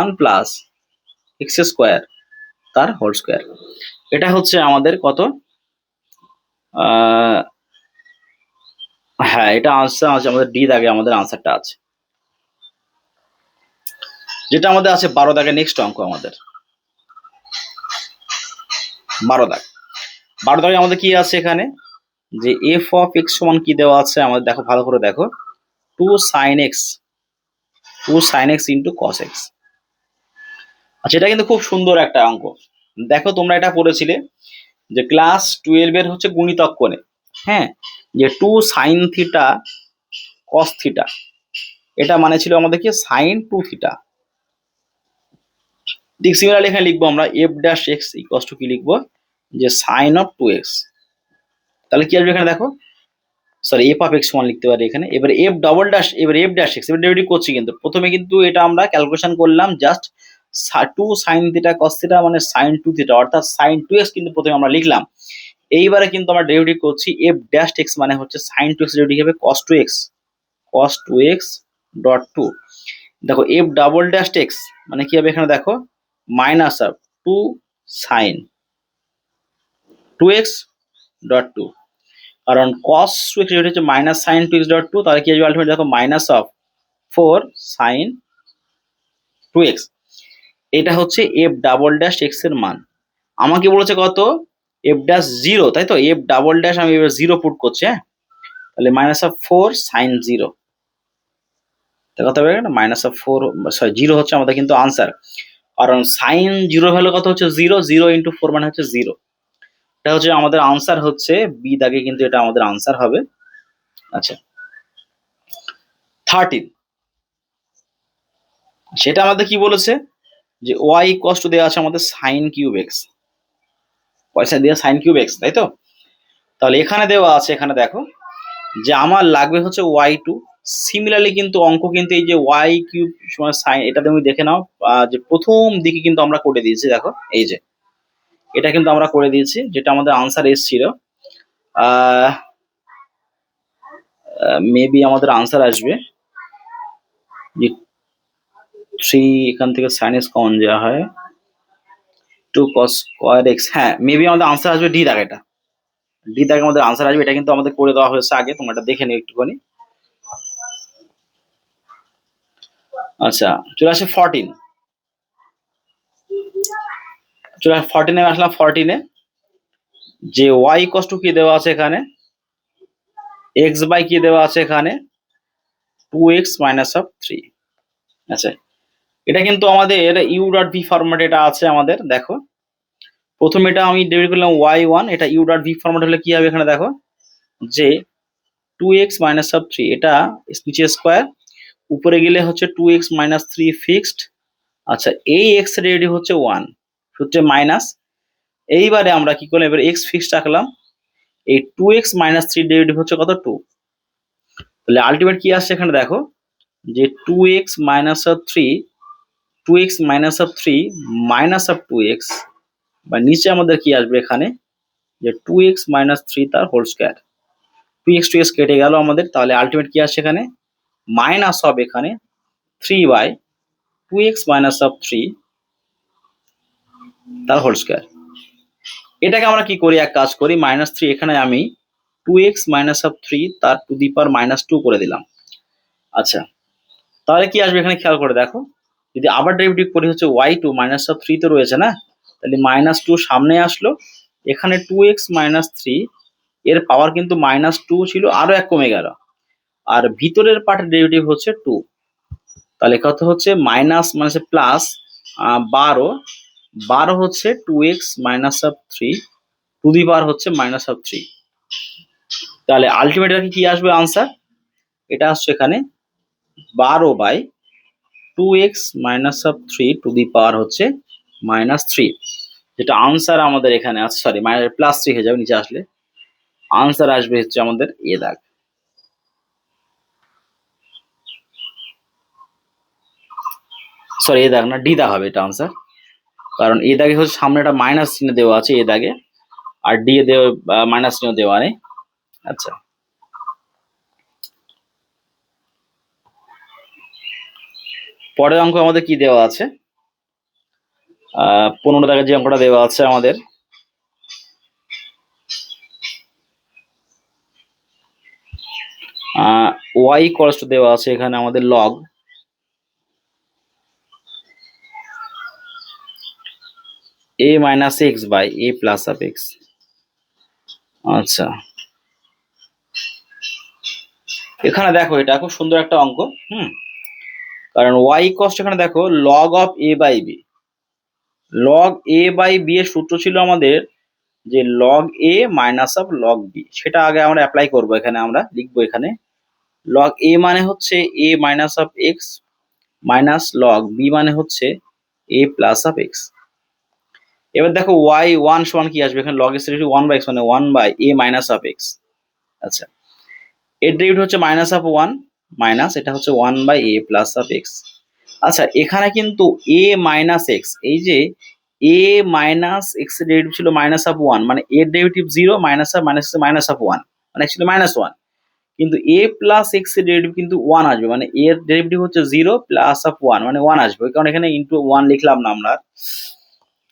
1 প্লাস এক্স স্কোয়ার তার হোল স্কোয়ার, এটা হচ্ছে আমাদের কত হ্যাঁ এটা আনসার আছে আমাদের ডি দাগে আমাদের আনসারটা আছে। যেটা আমাদের আছে 12 দাগের নেক্সট অঙ্ক আমাদের 12 দাগ। 12 দাগে আমাদের কি আছে এখানে, যে এফ অফ এক্স সমান কি দেওয়া আছে আমাদের, দেখো ভালো করে দেখো, 2 sin x, 2 sin x into cos x। আচ্ছা, এটা কিন্তু খুব সুন্দর একটা অঙ্ক। দেখো তোমরা এটা পড়েছিলে যে ক্লাস 12 এর হচ্ছে গুণিতক কোণে, হ্যাঁ, যে 2 sin থিটা cos থিটা, এটা মানে ছিল আমাদের কি sin 2 থিটা। ঠিক সিমিলারলি এখানে লিখবো আমরা F dash x equals two কি লিখবো, যে sin অফ 2x। তাহলে কি আসবে এখানে দেখো, সরি এফ অফ এক্স সমান লিখতে পারি এখানে। এবার এফ ডবল ড্যাশ, এবার এফ ড্যাশ এক্স, এবার ডেরিভেটিভ করছি কিন্তু প্রথমে কিন্তু এটা আমরা ক্যালকুলেশন করলাম just 2 sin theta cos theta মানে sin 2 থিটা, অর্থাৎ sin 2x কিন্তু প্রথমে আমরা লিখলাম। এইবারে কিন্তু আমরা ডেরিভেটিভ করছি এফ ড্যাশ এক্স মানে হচ্ছে sin 2x ডেরিভেটিভ হবে cos 2x, cos 2x dot 2। দেখো এফ ডাবল ড্যাশ এক্স মানে কি হবে এখানে দেখো, minus of 2 sin 2x dot 2, কারণ cos 2x হচ্ছে মাইনাস sin 2x ডট 2, তাহলে কি আসবে আলটিমেটলি দেখো মাইনাস অফ 4 sin 2x। এটা হচ্ছে এফ ডাবল ড্যাশ এক্স এর মান। আমাকে বলেছে কত, এফ ড্যাশ 0, তাই তো, এফ ডাবল ড্যাশ আমি এবার 0 পুট করছি, হ্যাঁ, তাহলে মাইনাস অফ 4 sin 0, কত হবে মাইনাস অফ 4, সরি 0 হচ্ছে আমাদের কিন্তু আনসার, কারণ সাইন 0 ভ্যালু কত হচ্ছে 0, 0 ইন্টু 4 মানে হচ্ছে 0। এটা হচ্ছে আমাদের আনসার, হচ্ছে বি দাগে কিন্তু এটা আমাদের আনসার হবে। আচ্ছা 13, সেটা আমাদের কি বলেছে, যে ওয়াই ইকুয়ালস টু দেওয়া আছে আমাদের সাইন কিউব এক্স, পয়সা দেওয়া সাইন কিউব এক্স, তাই তো। তাহলে এখানে দেওয়া আছে, এখানে দেখো যে আমার লাগবে হচ্ছে y2। সিমিলারলি কিন্তু অঙ্ক কিন্তু এই যে ওয়াই কিউব সমান সাইন, এটা তুমি দেখে নাও যে প্রথম দিকে কিন্তু আমরা করে দিয়েছি, দেখো এই যে এটা কিন্তু আমরা করে দিয়েছি, যেটা আমাদের আনসার এসেছিল। মেবি আমাদের আনসার আসবে যে 3, এখান থেকে সাইন এক্স কমন দেওয়া হয় 2 cos স্কয়ার এক্স, হ্যাঁ মেবি আমাদের আনসার আসবে ডি দাগ, এটা ডি দাগে আমাদের আনসার আসবে। এটা কিন্তু আমাদের করে দেওয়া হয়েছে আগে, তোমরা এটা দেখে নিও একটুখানি। আচ্ছা চলে আসে 14, চলে 14 এ আসলাম। 14 এ যে ওয়াই ইকুয়ালস টু কি দেওয়া আছে এখানে, এক্স বাই কি দেওয়া আছে এখানে 2x মাইনাস অফ 3। আচ্ছা এটা কিন্তু আমাদের ইউ ডট ভি ফরম্যাট এটা আছে আমাদের, দেখো প্রথমে এটা আমি ডেরিভেটিভ করলাম y1, এটা ইউ ডট ভি ফরম্যাট হলে কি হবে এখানে দেখো, যে 2x মাইনাস অফ 3, এটা নিচে স্কোয়ার, উপরে গেলে হচ্ছে 2x মাইনাস 3 ফিক্সড। আচ্ছা এই এক্স ডেরিভেটিভ হচ্ছে 1, হচ্ছে মাইনাস। এইবারে আমরা কি করলাম, এবার এক্স ফিক্সড রাখলাম, এই 2x মাইনাস 3 ডেরিভেটিভ হচ্ছে কত 2, তাহলে আলটিমেট কি আসছে এখানে দেখো, যে 2x minus of 3, 2x minus of 3 minus of 2x, বা নিচে আমাদের কি আসবে এখানে, যে 2x মাইনাস 3 তার হোল স্কয়ার, 2x 2x কেটে গেল আমাদের, তাহলে আলটিমেট কি আসছে এখানে মাইনাস অফ এখানে 3 বাই 2x মাইনাস অফ 3 তার হোল স্কয়ার। এটাকে আমরা কি করি, এক কাজ করি, মাইনাস 3 এখানে আমি 2x মাইনাস অফ 3 তার টু দি পাওয়ার মাইনাস 2 করে দিলাম। আচ্ছা তাহলে কি আসবে এখানে খেয়াল করে দেখো, যদি আবার ডেরিভেটিভ করি হচ্ছে y2 মাইনাস অফ 3 তো রয়েছে না, তাহলে মাইনাস 2 সামনে আসলো, এখানে 2x মাইনাস 3 এর পাওয়ার কিন্তু মাইনাস 2 ছিল, আরো এক কমে গেল, আর ভিতরের পার্টের ডেরিভেটিভ হচ্ছে 2, তাহলে কত হচ্ছে মাইনাস মানে প্লাস 12, 12 হচ্ছে 2x minus of 3 to the power হচ্ছে মাইনাস অফ 3। তাহলে আলটিমেট কি আসবে আনসার, এটা আসছে এখানে 12 by 2x minus of 3 to the power হচ্ছে মাইনাস 3, যেটা আনসার আমাদের এখানে আছে, সরি মাইনাস প্লাস 3 হয়ে যাবে নিচে আসলে, আনসার আসবে হচ্ছে আমাদের এ দাগ। সরি এ দাগ না, ডি দাগ হবে এটা আনসার, কারণ এ দাগে হচ্ছে সামনে একটা মাইনাস চিহ্ন দেওয়া আছে এ দাগে, আর ডি এ দেওয়া মাইনাস চিহ্ন দেওয়া নেই। আচ্ছা পরের অঙ্ক আমাদের কি দেওয়া আছে, 15 দাগের যে অঙ্কটা দেওয়া আছে আমাদের, ওয়াই ইকুয়ালস টু দেওয়া আছে এখানে আমাদের log a minus x by a plus of x. আচ্ছা, এখানে দেখো এটা খুব সুন্দর একটা অঙ্ক। কারণ ওয়াই কস্ট এখানে দেখো log of a by b. Log a by b এর সূত্র ছিল আমাদের যে log a minus of log b, সেটা আগে আমরা অ্যাপ্লাই করব। এখানে আমরা লিখবো এখানে লগ এ মানে হচ্ছে a minus of x minus log b মানে হচ্ছে এ প্লাস অফ এক্স। এবার দেখো ওয়াই ওয়ান সমান কি আসবে, এখানে log x derivative one by x মানে one by a minus of x. আচ্ছা, এর ডেরিভেটিভ হচ্ছে মাইনাস অফ ওয়ান মাইনাস এটা হচ্ছে one by a plus of x. আচ্ছা, এখানে কিন্তু এ মাইনাস এক্স, এই যে এ মাইনাস এক্স এর ডেরিভেটিভ ছিল মাইনাস অফ ওয়ান, মানে এর derivative zero minus of minus minus of one, মানে অ্যাকচুয়ালি মাইনাস ওয়ান। কিন্তু এ প্লাস এক্স এর ডেরিভেটিভ কিন্তু ওয়ান আসবে, মানে এর ডেরিভেটিভ হচ্ছে জিরো প্লাস অফ ওয়ান মানে ওয়ান আসবে, ওই কারণে এখানে ইন্টু ওয়ান লিখলাম না আমরা।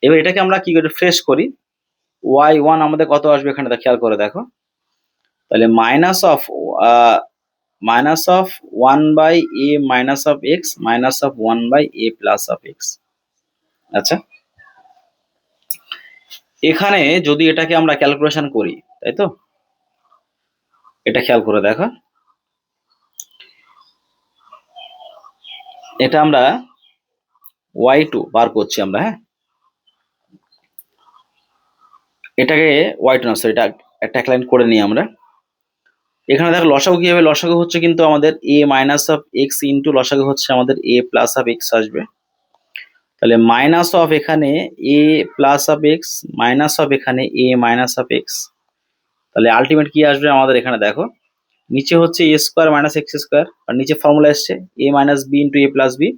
এবার এটাকে আমরা কি করে ফ্রেশ করি, ওয়াই ওয়ান আমাদের কত আসবে এখানে খেয়াল করে দেখো, তাহলে minus of one by a minus of x minus of one by a plus of x. আচ্ছা, এখানে যদি এটাকে আমরা ক্যালকুলেশন করি, তাই তো, এটা খেয়াল করে দেখো, এটা আমরা ওয়াই টু বার করছি আমরা। হ্যাঁ, এটাকে ওয়াই টু না, সরি, এটা একটা লাইন করে নিই আমরা। এখানে দেখো লসাগু কি হবে, লসাগু হচ্ছে কিন্তু আমাদের এ মাইনাস অফ এক্স ইন্টু লসাগু হচ্ছে আমাদের এ প্লাস অফ এক্স আসবে। তাহলে মাইনাস অফ এখানে a plus of x minus of এখানে এ মাইনাস অফ এক্স, তাহলে আলটিমেট কি আসবে আমাদের এখানে দেখো, নিচে হচ্ছে a square minus x square, আর নিচে ফর্মুলা এসছে a minus b into a plus b.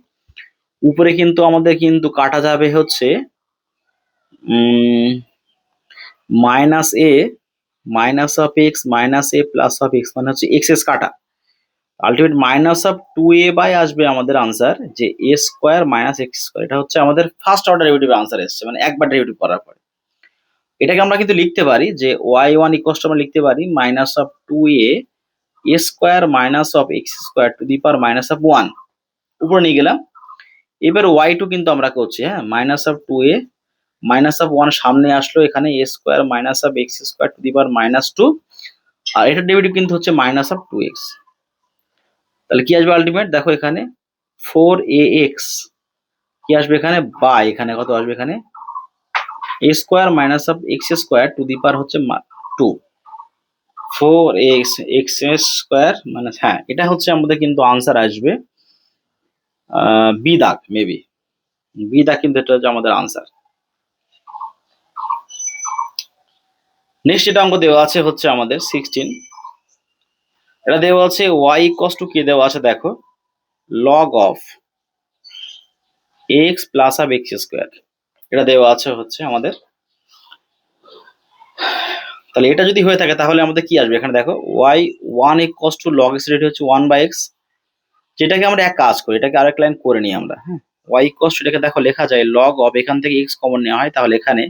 উপরে কিন্তু আমাদের কিন্তু কাটা যাবে হচ্ছে minus a minus of x minus a plus of x, মানে হচ্ছে এক্স এস কাটা, ultimate minus of two a by আসবে আমাদের আনসার যে এ স্কোয়ার মাইনাস এক্স স্কোয়ার। এটা হচ্ছে আমাদের ফার্স্ট অর্ডার ডেরিভেটিভ আনসার এসছে, মানে একবার ডেরিভেটিভ করার পরে। এটাকে আমরা কিন্তু লিখতে পারি যে ওয়াই ওয়ান ইকুয়ালস আমরা লিখতে পারি minus of two a a square minus of x square to the power minus of one, উপরে নিয়ে গেলাম। এবার ওয়াই টু কিন্তু আমরা করছি, হ্যাঁ, minus of two a minus of one সামনে আসলো, এখানে a square minus of x square to the power minus two, আর এটার ডেরিভেটিভ কিন্তু হচ্ছে মাইনাস অফ টু এক্স। তাহলে কি আসবে আলটিমেট দেখো এখানে ফোর এ এক্স কি আসবে এখানে, বাই এখানে কত আসবে এখানে a square minus of x square to the power হচ্ছে two, four x x square, মানে হ্যাঁ এটা হচ্ছে আমাদের কিন্তু আনসার আসবে বি দাগ, মেবি বি দাগ, কিন্তু এটা হচ্ছে আমাদের আনসার। নেক্সট এটা অঙ্ক দেওয়া আছে হচ্ছে আমাদের 16, এটা দেওয়া আছে ওয়াই ইকুয়ালস টু কি দেওয়া আছে দেখো log of x plus of x square, এটা দেওয়া আছে হচ্ছে আমাদের। তাহলে এটা যদি হয়ে থাকে তাহলে আমাদের কি আসবে এখানে দেখো y one equals to log x রেট হচ্ছে ওয়ান বাই এক্স, যেটাকে আমরা এক কাজ করি, এটাকে আরেক লাইন করে নিই আমরা। হ্যাঁ, ওয়াই ইকুয়ালস টু এটাকে দেখো লেখা যায় লগ অফ, এখান থেকে এক্স কমন নেওয়া হয়, তাহলে এখানে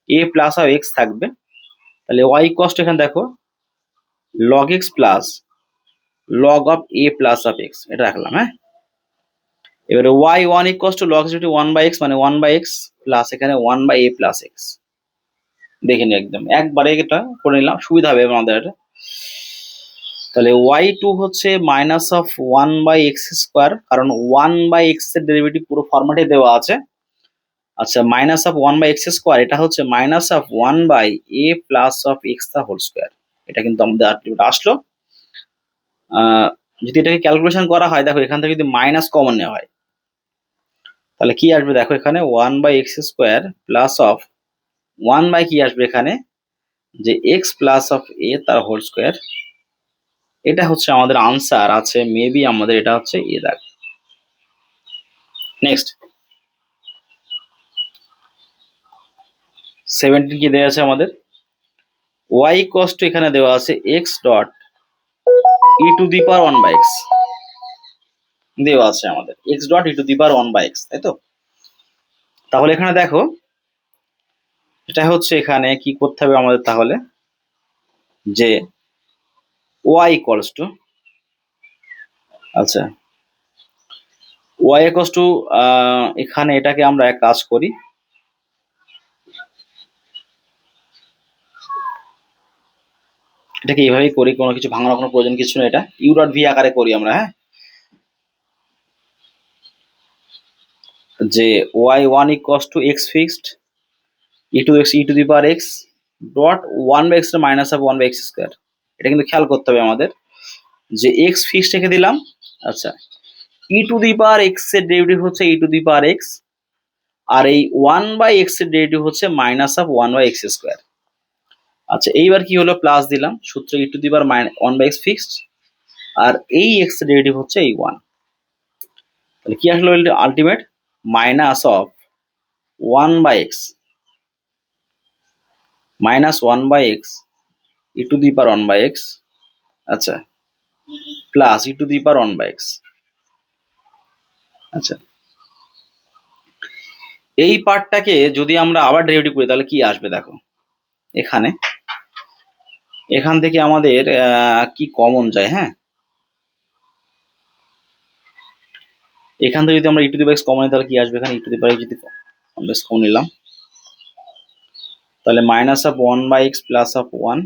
এ প্লাস অফ এক্স থাকবে, তাহলে ওয়াই ইকুয়ালস টু এখানে দেখো log x plus log of a plus of x, এটা রাখলাম। হ্যাঁ, এবারে y one equals to log one by x মানে ওয়ান বাই এক্স প্লাস এখানে one by a plus x, দেখে নি একদম একবারে এটা করে নিলাম, সুবিধা হবে আমাদের এটা। তাহলে ওয়াই টু হচ্ছে minus of one by x square, কারণ ওয়ান বাই এক্স এর ডেরিভেটিভ পুরো ফরম্যাটে দেওয়া আছে। আচ্ছা, minus of one by x square এটা হচ্ছে minus of one by a plus of x the whole square, এটা কিন্তু আমাদের আসলো। যদি এটাকে ক্যালকুলেশন করা হয় দেখো এখান থেকে যদি মাইনাস কমন নেওয়া হয় তাহলে কি আসবে দেখো এখানে one by x square plus of one by কি আসবে এখানে যে এক্স প্লাস অফ এ তার হোল স্কোয়ার, এটা হচ্ছে আমাদের আনসার আছে মেবি আমাদের এটা হচ্ছে এ দাগ। নেক্সট 17 কি দেওয়া আছে আমাদের ওয়াই কস টু, এখানে দেওয়া আছে x dot e to the power one by x দেওয়া আছে আমাদের x dot e to the power one by x, তাই তো। তাহলে এখানে দেখো এটা হচ্ছে এখানে কি করতে হবে আমাদের, তাহলে যে ওয়াই ইকুয়ালস টু, আচ্ছা ওয়াই ইকুয়ালস টু এখানে এটাকে আমরা এক কাজ করি, এটাকে এইভাবেই করি, কোনো কিছু ভাঙানোর কোনো প্রয়োজন কিছু নেই, এটা ইউ ডট ভি আকারে করি আমরা। হ্যাঁ, যে y one equals to x fixed e to x e to the power x dot one by x minus of one by x square. এটা কিন্তু খেয়াল করতে হবে আমাদের, যে এক্স ফিক্সড রেখে দিলাম। আচ্ছা, e to the power x এর ডেরিভেটিভ হচ্ছে e to the power x, আর এই ওয়ান বাই এক্স এর ডেরিভেটিভ হচ্ছে minus of one by x square. আচ্ছা, এইবার কি হলো, প্লাস দিলাম, সূত্র e to the power one by x fixed, আর এই এক্স এর ডেরিভেটিভ হচ্ছে এই ওয়ান। তাহলে কি আসলো ultimate, minus of one by x minus one by x e to the power one by x, আচ্ছা, plus e to the power one by x. আচ্ছা, এই পার্টটাকে যদি আমরা আবার ডেরিভেটিভ করি তাহলে কি আসবে দেখো, এখান থেকে আমাদের কি কমন যায়। হ্যাঁ, এখান থেকে যদি আমরা e to the power x common নিই তাহলে কি আসবে, এখানে ই টু দি পাওয়ার যদি আমরা কমন নিলাম তাহলে minus of one by x plus of one,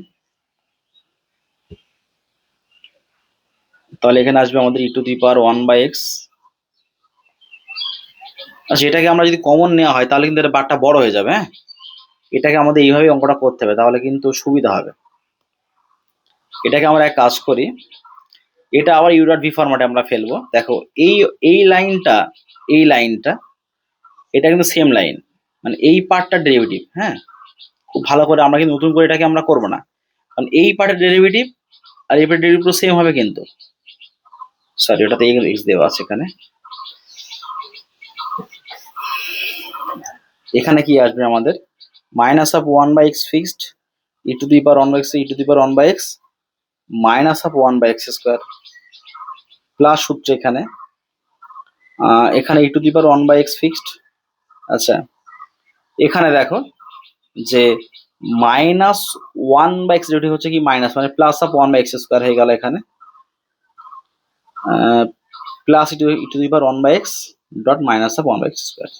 তাহলে এখানে আসবে আমাদের e to the power one by x. আচ্ছা, এটাকে আমরা যদি কমন নেওয়া হয় তাহলে কিন্তু এটা বারটা বড় হয়ে যাবে। হ্যাঁ, এটাকে আমাদের এইভাবে অঙ্কটা করতে হবে, তাহলে কিন্তু সুবিধা হবে। এটাকে আমরা এক কাজ করি, এটা আবার ইউ ডট ভি ফরম্যাটে আমরা ফেলবো। দেখো এই এই লাইনটা এই লাইনটা এটা কিন্তু সেম লাইন, মানে এই পার্টটার ডেরিভেটিভ। হ্যাঁ, খুব ভালো করে আমরা কিন্তু নতুন করে এটাকে আমরা করবো না, কারণ এই পার্টের ডেরিভেটিভ আর এই পার্টের ডেরিভেটিভ সেম হবে কিন্তু। সরি, ওটাতে এক্স দেওয়া আছে এখানে। এখানে কি আসবে আমাদের, minus of one by x fixed e to the power one by x e to the power one by x minus of one by x square, plus সূত্র এখানে এখানে e to the power one by x fixed. আচ্ছা, এখানে দেখো যে minus one by x derivative হচ্ছে কি minus, মানে plus of one by x square হয়ে গেল এখানে, plus e to the power one by x dot minus of one by x square.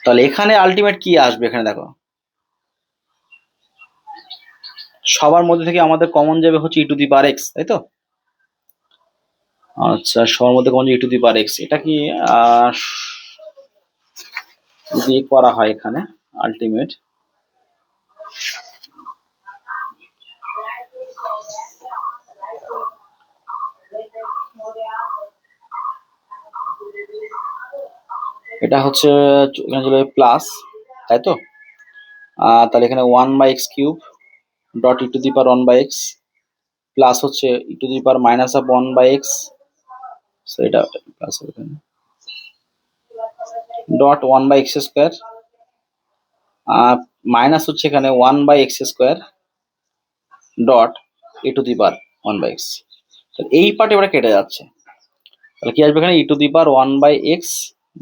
তাহলে এখানে আলটিমেট কি আসবে, এখানে দেখো সবার মধ্যে থেকে আমাদের কমন যাবে হচ্ছে e to the power x, তাই তো। আচ্ছা, সবার মধ্যে common E to the power x, এটা কি যদি করা হয় এখানে আলটিমেট, এটা হচ্ছে এখানে চলে প্লাস, তাই তো। তাহলে এখানে one by x cube dot e to the power one by x plus হচ্ছে e to the power minus of one by x, so এটা প্লাস এখানে dot one by x square minus হচ্ছে এখানে one by x square dot e to the power one by x. এই part এবার কেটে যাচ্ছে, তাহলে কি আসবে এখানে e to the power one by x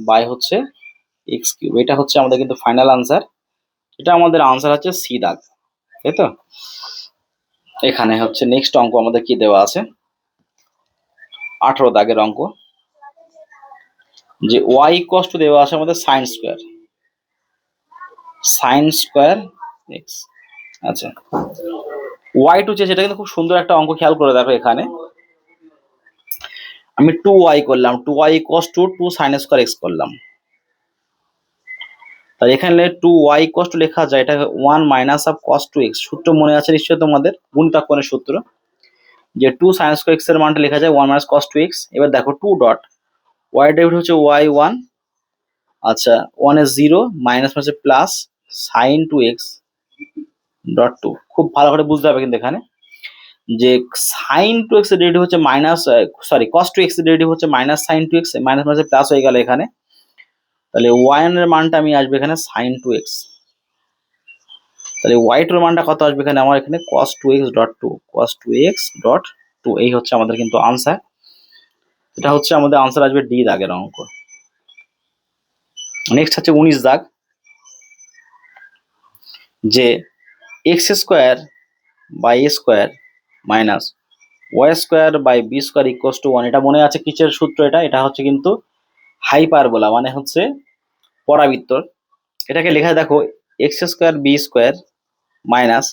by হচ্ছে এক্স কিউব। এটা হচ্ছে আমাদের কিন্তু ফাইনাল আনসার, এটা আমাদের আনসার হচ্ছে সি দাগ, তাই তো। এখানে হচ্ছে নেক্সট অঙ্ক আমাদের কি দেওয়া আছে, 18 দাগের অঙ্ক, যে ওয়াই ইকুয়ালস টু দেওয়া আছে আমাদের সাইন স্কোয়ার এক্স। আচ্ছা, ওয়াই টু চেয়েছে, এটা কিন্তু খুব সুন্দর একটা অঙ্ক, খেয়াল করে দেখো এখানে আমি টু ওয়াই করলাম, two y equals to two sine square x করলাম। তাই এখানে টু ওয়াই ইকুয়ালস টু লেখা যায় এটা one minus of cos two x, সূত্র মনে আছে নিশ্চয়ই তোমাদের, গুণিতকরণের সূত্র, যে টু সাইন স্কোয়ার এক্স এর মানটা লেখা যায় one minus cos two x. এবার দেখো টু ডট ওয়াই ডেবিট হচ্ছে ওয়াই ওয়ান, আচ্ছা ওয়ান এর জিরো মাইনাস হচ্ছে plus sine two x dot two. খুব ভালো করে বুঝতে হবে কিন্তু এখানে যে সাইন টু এক্স এর ডেরিভেটিভ হচ্ছে minus, sorry cos two x এর ডেরিভেটিভ হচ্ছে minus sine two x, minus minus plus হয়ে গেল এখানে। তাহলে ওয়াই এর মানটা আমি আসবে এখানে সাইন টু এক্স, তাহলে ওয়াই টু এর মানটা কত আসবে এখানে আমার, এখানে কস টু এক্স ডট টু, কস টু এক্স ডট টু। এই হচ্ছে আমাদের কিন্তু আনসার, এটা হচ্ছে আমাদের আনসার আসবে ডি দাগের অঙ্ক। নেক্সট হচ্ছে 19 দাগ, যে x square by a square minus y square by b square equals to one. এটা মনে আছে কিসের সূত্র, এটা হচ্ছে কিন্তু হাইপারবোলা, মানে হচ্ছে পরাবৃত্তর। এটাকে লেখা দেখো x square b square minus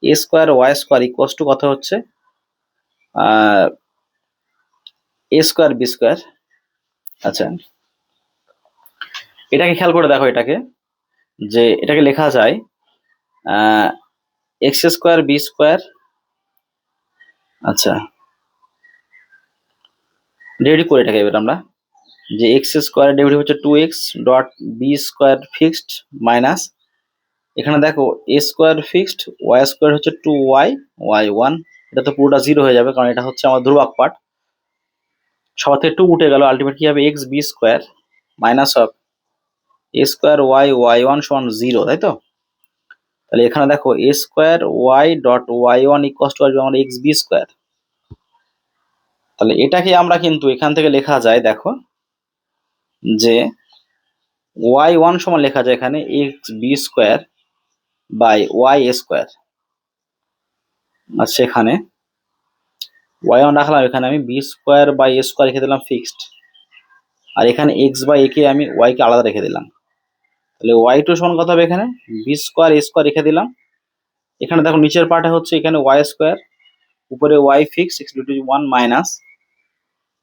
a square y square equals to কত হচ্ছে এ স্কোয়ার বি স্কোয়ার। আচ্ছা, এটাকে খেয়াল করে দেখো, এটাকে যে এটাকে লেখা যায় এক্স স্কোয়ার বি স্কোয়ার। আচ্ছা, ডেরিভেটিভ করে এটাকে এবার আমরা, যে এক্স স্কোয়ার ডেরিভেটিভ হচ্ছে 2x dot b square fixed minus, এখানে দেখো a square fixed y square হচ্ছে 2y ওয়াই 1, এটা তো পুরোটা 0 হয়ে যাবে কারণ এটা হচ্ছে আমার ধ্রুবক পার্ট, সবার থেকে 2 উঠে গেল, আলটিমেট কি হবে x b square minus of a square y y 1 সমান 0, তাই তো? তাহলে এখানে দেখো a square y dot y 1 equal to আসবে আমার এক্স বি স্কোয়ার। তাহলে এটাকে আমরা কিন্তু এখান থেকে লেখা যায়, দেখো যে ওয়াই 1 সমান লেখা যায় এখানে x b square by y square. আর সেখানে ওয়াই 1 রাখলাম, এখানে আমি b square by a square রেখে দিলাম ফিক্সড, আর এখানে এক্স বাই এ কে আমি ওয়াই কে আলাদা রেখে দিলাম। তাহলে ওয়াই 2 সমান কত হবে, এখানে বি স্কোয়ার এ স্কোয়ার রেখে দিলাম। এখানে দেখো নিচের পার্টে হচ্ছে এখানে ওয়াই স্কোয়ার, উপরে y fix x derivative 1 minus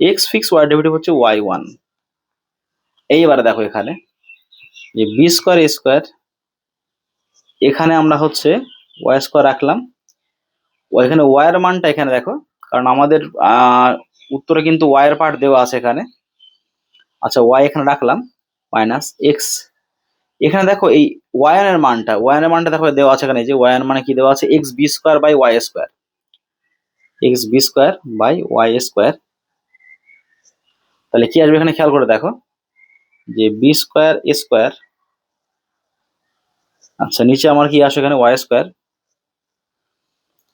x fix y derivative হচ্ছে ওয়াই 1। এইবারে দেখো এখানে যে বি স্কোয়ার এ স্কোয়ার, এখানে আমরা হচ্ছে ওয়াই স্কোয়ার রাখলাম, এখানে ওয়াই এর মানটা এখানে দেখো, কারণ আমাদের উত্তরে কিন্তু ওয়াই এর পার্ট দেওয়া আছে এখানে। আচ্ছা, ওয়াই এখানে রাখলাম মাইনাস এক্স, এখানে দেখো এই ওয়াই এর মানটা দেখো দেওয়া আছে এখানে, যে ওয়াই এর মানে কি দেওয়া আছে x b square by y square, x b square by y square. তাহলে কি আসবে এখানে খেয়াল করে দেখো, যে বি স্কোয়ার এ স্কোয়ার, আচ্ছা নিচে আমার কি আসে এখানে ওয়াই স্কোয়ার,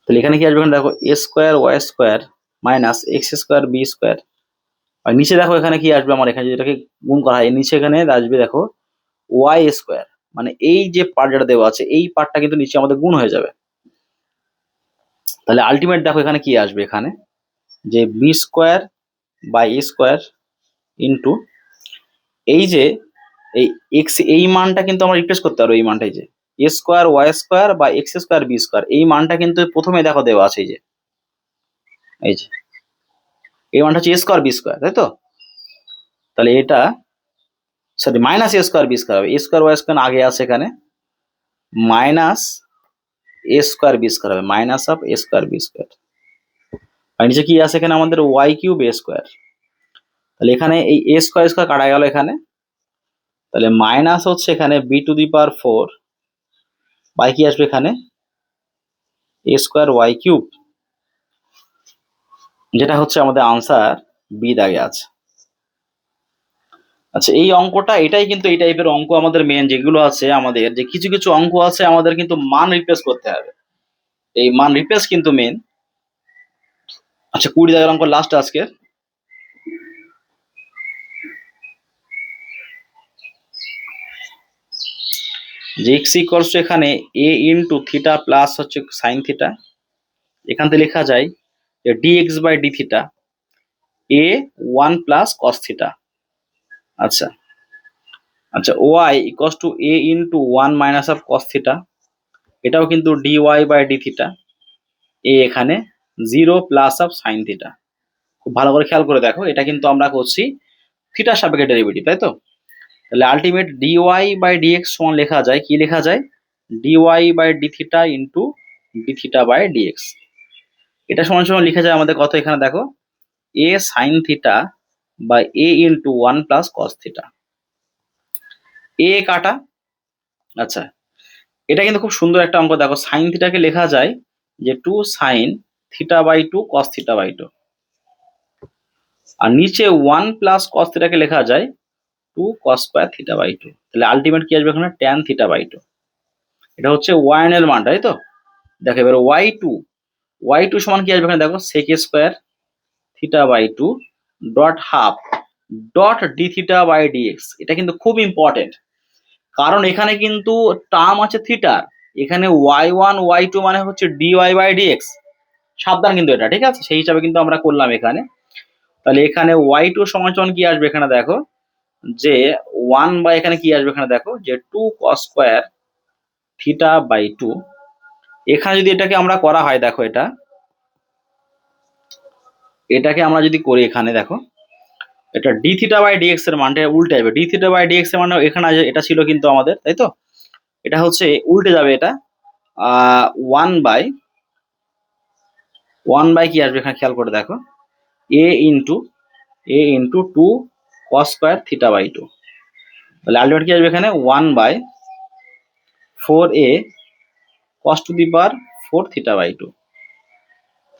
তাহলে এখানে কি আসবে এখানে দেখো a square y square minus x square b square, আর নিচে দেখো এখানে কি আসবে আমার, এখানে যেটাকে গুণ করা হয় নিচে এখানে আসবে দেখো ওয়াই স্কোয়ার, মানে এই যে পার্ট যেটা দেওয়া আছে এই পার্টটা কিন্তু নিচে আমাদের গুণ হয়ে যাবে। তাহলে আলটিমেট দেখো এখানে কি আসবে, এখানে যে b square by a square into এই যে এই এক্স, এই মানটা কিন্তু আমরা রিপ্লেস করতে পারবো, এই মানটাই যে এ স্কোয়ার ওয়াই স্কোয়ার বা এক্স স্কোয়ার বি স্কোয়ার, এই মানটা কিন্তু প্রথমে দেখো দেওয়া আছে, এই যে এই মানটা হচ্ছে এ স্কোয়ার বি স্কোয়ার, তাই তো? তাহলে এটা sorry minus a square b square হবে, এ স্কোয়ার ওয়াই স্কোয়ার আগে আছে এখানে, minus a square b square হবে, minus of a square b square, আর নিচে কি আছে এখানে আমাদের ওয়াই কিউব এ স্কোয়ার। তাহলে এখানে এই এ স্কোয়ার স্কোয়ার কাটা গেল এখানে, তাহলে মাইনাস হচ্ছে এখানে b to the power 4 by কি আসবে এখানে এ স্কোয়ার ওয়াই কিউব, যেটা হচ্ছে আমাদের আনসার বি দাগে আছে। আচ্ছা, এই অঙ্কটা এটাই কিন্তু এই টাইপের অঙ্ক আমাদের মেন যেগুলো আছে আমাদের, যে কিছু কিছু অঙ্ক আছে আমাদের কিন্তু মান রিপ্লেস করতে হবে, এই মান রিপ্লেস কিন্তু মেন। আচ্ছা, 20 দাগের অঙ্ক লাস্ট আজকে, যে এক্স ইকুয়ালস টু এখানে এ ইনটু থিটা প্লাস হচ্ছে সাইন থিটা, এখান থেকে লেখা যায় যে dx by d theta a 1 plus cos theta. আচ্ছা আচ্ছা, y equals to a into 1 minus of cos theta, এটাও কিন্তু dy by d theta a এখানে 0 প্লাস অফ সাইন থিটা। খুব ভালো করে খেয়াল করে দেখো, এটা কিন্তু আমরা করছি থিটার সাপেক্ষে ডেরিভেটিভ, তাই তো? তাহলে আলটিমেট ডিওয়াই বাই ডিএক্স সমান লেখা যায়, কি লেখা যায় d y by d theta into d theta by dx, এটা সমান সমান লিখা যায় আমাদের কত, এখানে দেখো a sine theta by a into 1 plus cos theta, a কাটা। আচ্ছা, এটা কিন্তু খুব সুন্দর একটা অঙ্ক, দেখো সাইন থিটাকে লেখা যায় যে 2 sine theta by 2 cos theta by 2, আর নিচে 1 প্লাস কস থিটাকে লেখা যায় 2 কস স্কোয়ার থিটা বাই 2। তাহলে আলটিমেট কি আসবে এখানে ট্যান থিটা বাই 2, এটা হচ্ছে ওয়াই এর মান, তাই তো? দেখো এবার ওয়াই টু সমান কি আসবে এখানে দেখো sec square theta by 2 dot half dot d theta by dx. এটা কিন্তু খুব ইম্পর্টেন্ট, কারণ এখানে কিন্তু টার্ম আছে থিটার, এখানে ওয়াই 1 ওয়াই 2 মানে হচ্ছে ডিওয়াই বাই ডিএক্স, সাবধান কিন্তু এটা, ঠিক আছে? সেই হিসাবে কিন্তু আমরা করলাম এখানে। তাহলে এখানে ওয়াই 2 সমান সমান কি আসবে এখানে দেখো, যে 1 বাই এখানে কি আসবে এখানে দেখো যে 2 কস স্কোয়ার থিটা বাই 2 এখানে যদি এটাকে আমরা করা হয়, দেখো এটাকে আমরা যদি করি, এখানে দেখো এটা ডি থিটা বাই ডিএক্স এর মানটা উল্টে যাবে। ডি থিটা বাই ডিএক্স এর মানে এখানে এটা ছিল কিন্তু আমাদের, তাই তো? এটা হচ্ছে উল্টে যাবে, এটা 1 বাই কি আসবে এখানে খেয়াল করে দেখো, a into 2 cos square theta by 2। তাহলে আলটিমেট কি আসবে এখানে 1/4a cos to the power 4 theta by 2।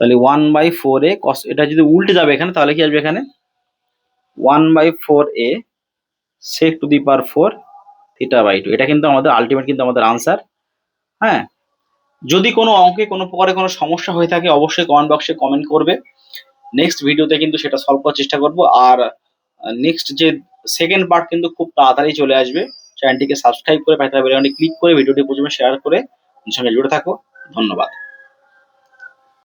তাহলে 1/4a কস, এটা যদি উল্টে যাবে এখানে তাহলে কি আসবে এখানে 1/4a sec to the power 4 theta by 2। এটা কিন্তু আমাদের আলটিমেট কিন্তু আমাদের আনসার। হ্যাঁ, যদি কোনো অঙ্কে কোনো প্রকারে কোনো সমস্যা হয়ে থাকে অবশ্যই কমেন্ট বক্সে কমেন্ট করবে। নেক্সট ভিডিওতে কিন্তু সেটা সলভ করার চেষ্টা করব। আর নেক্সট যে সেকেন্ড পার্ট কিন্তু খুব তাড়াতাড়ি চলে আসবে। চ্যানেলটিকে সাবস্ক্রাইব করে পাশে থাকা বেল আইকনে ক্লিক করে ভিডিওটি প্রথমে শেয়ার করে সঙ্গে জুড়ে থাকো। ধন্যবাদ।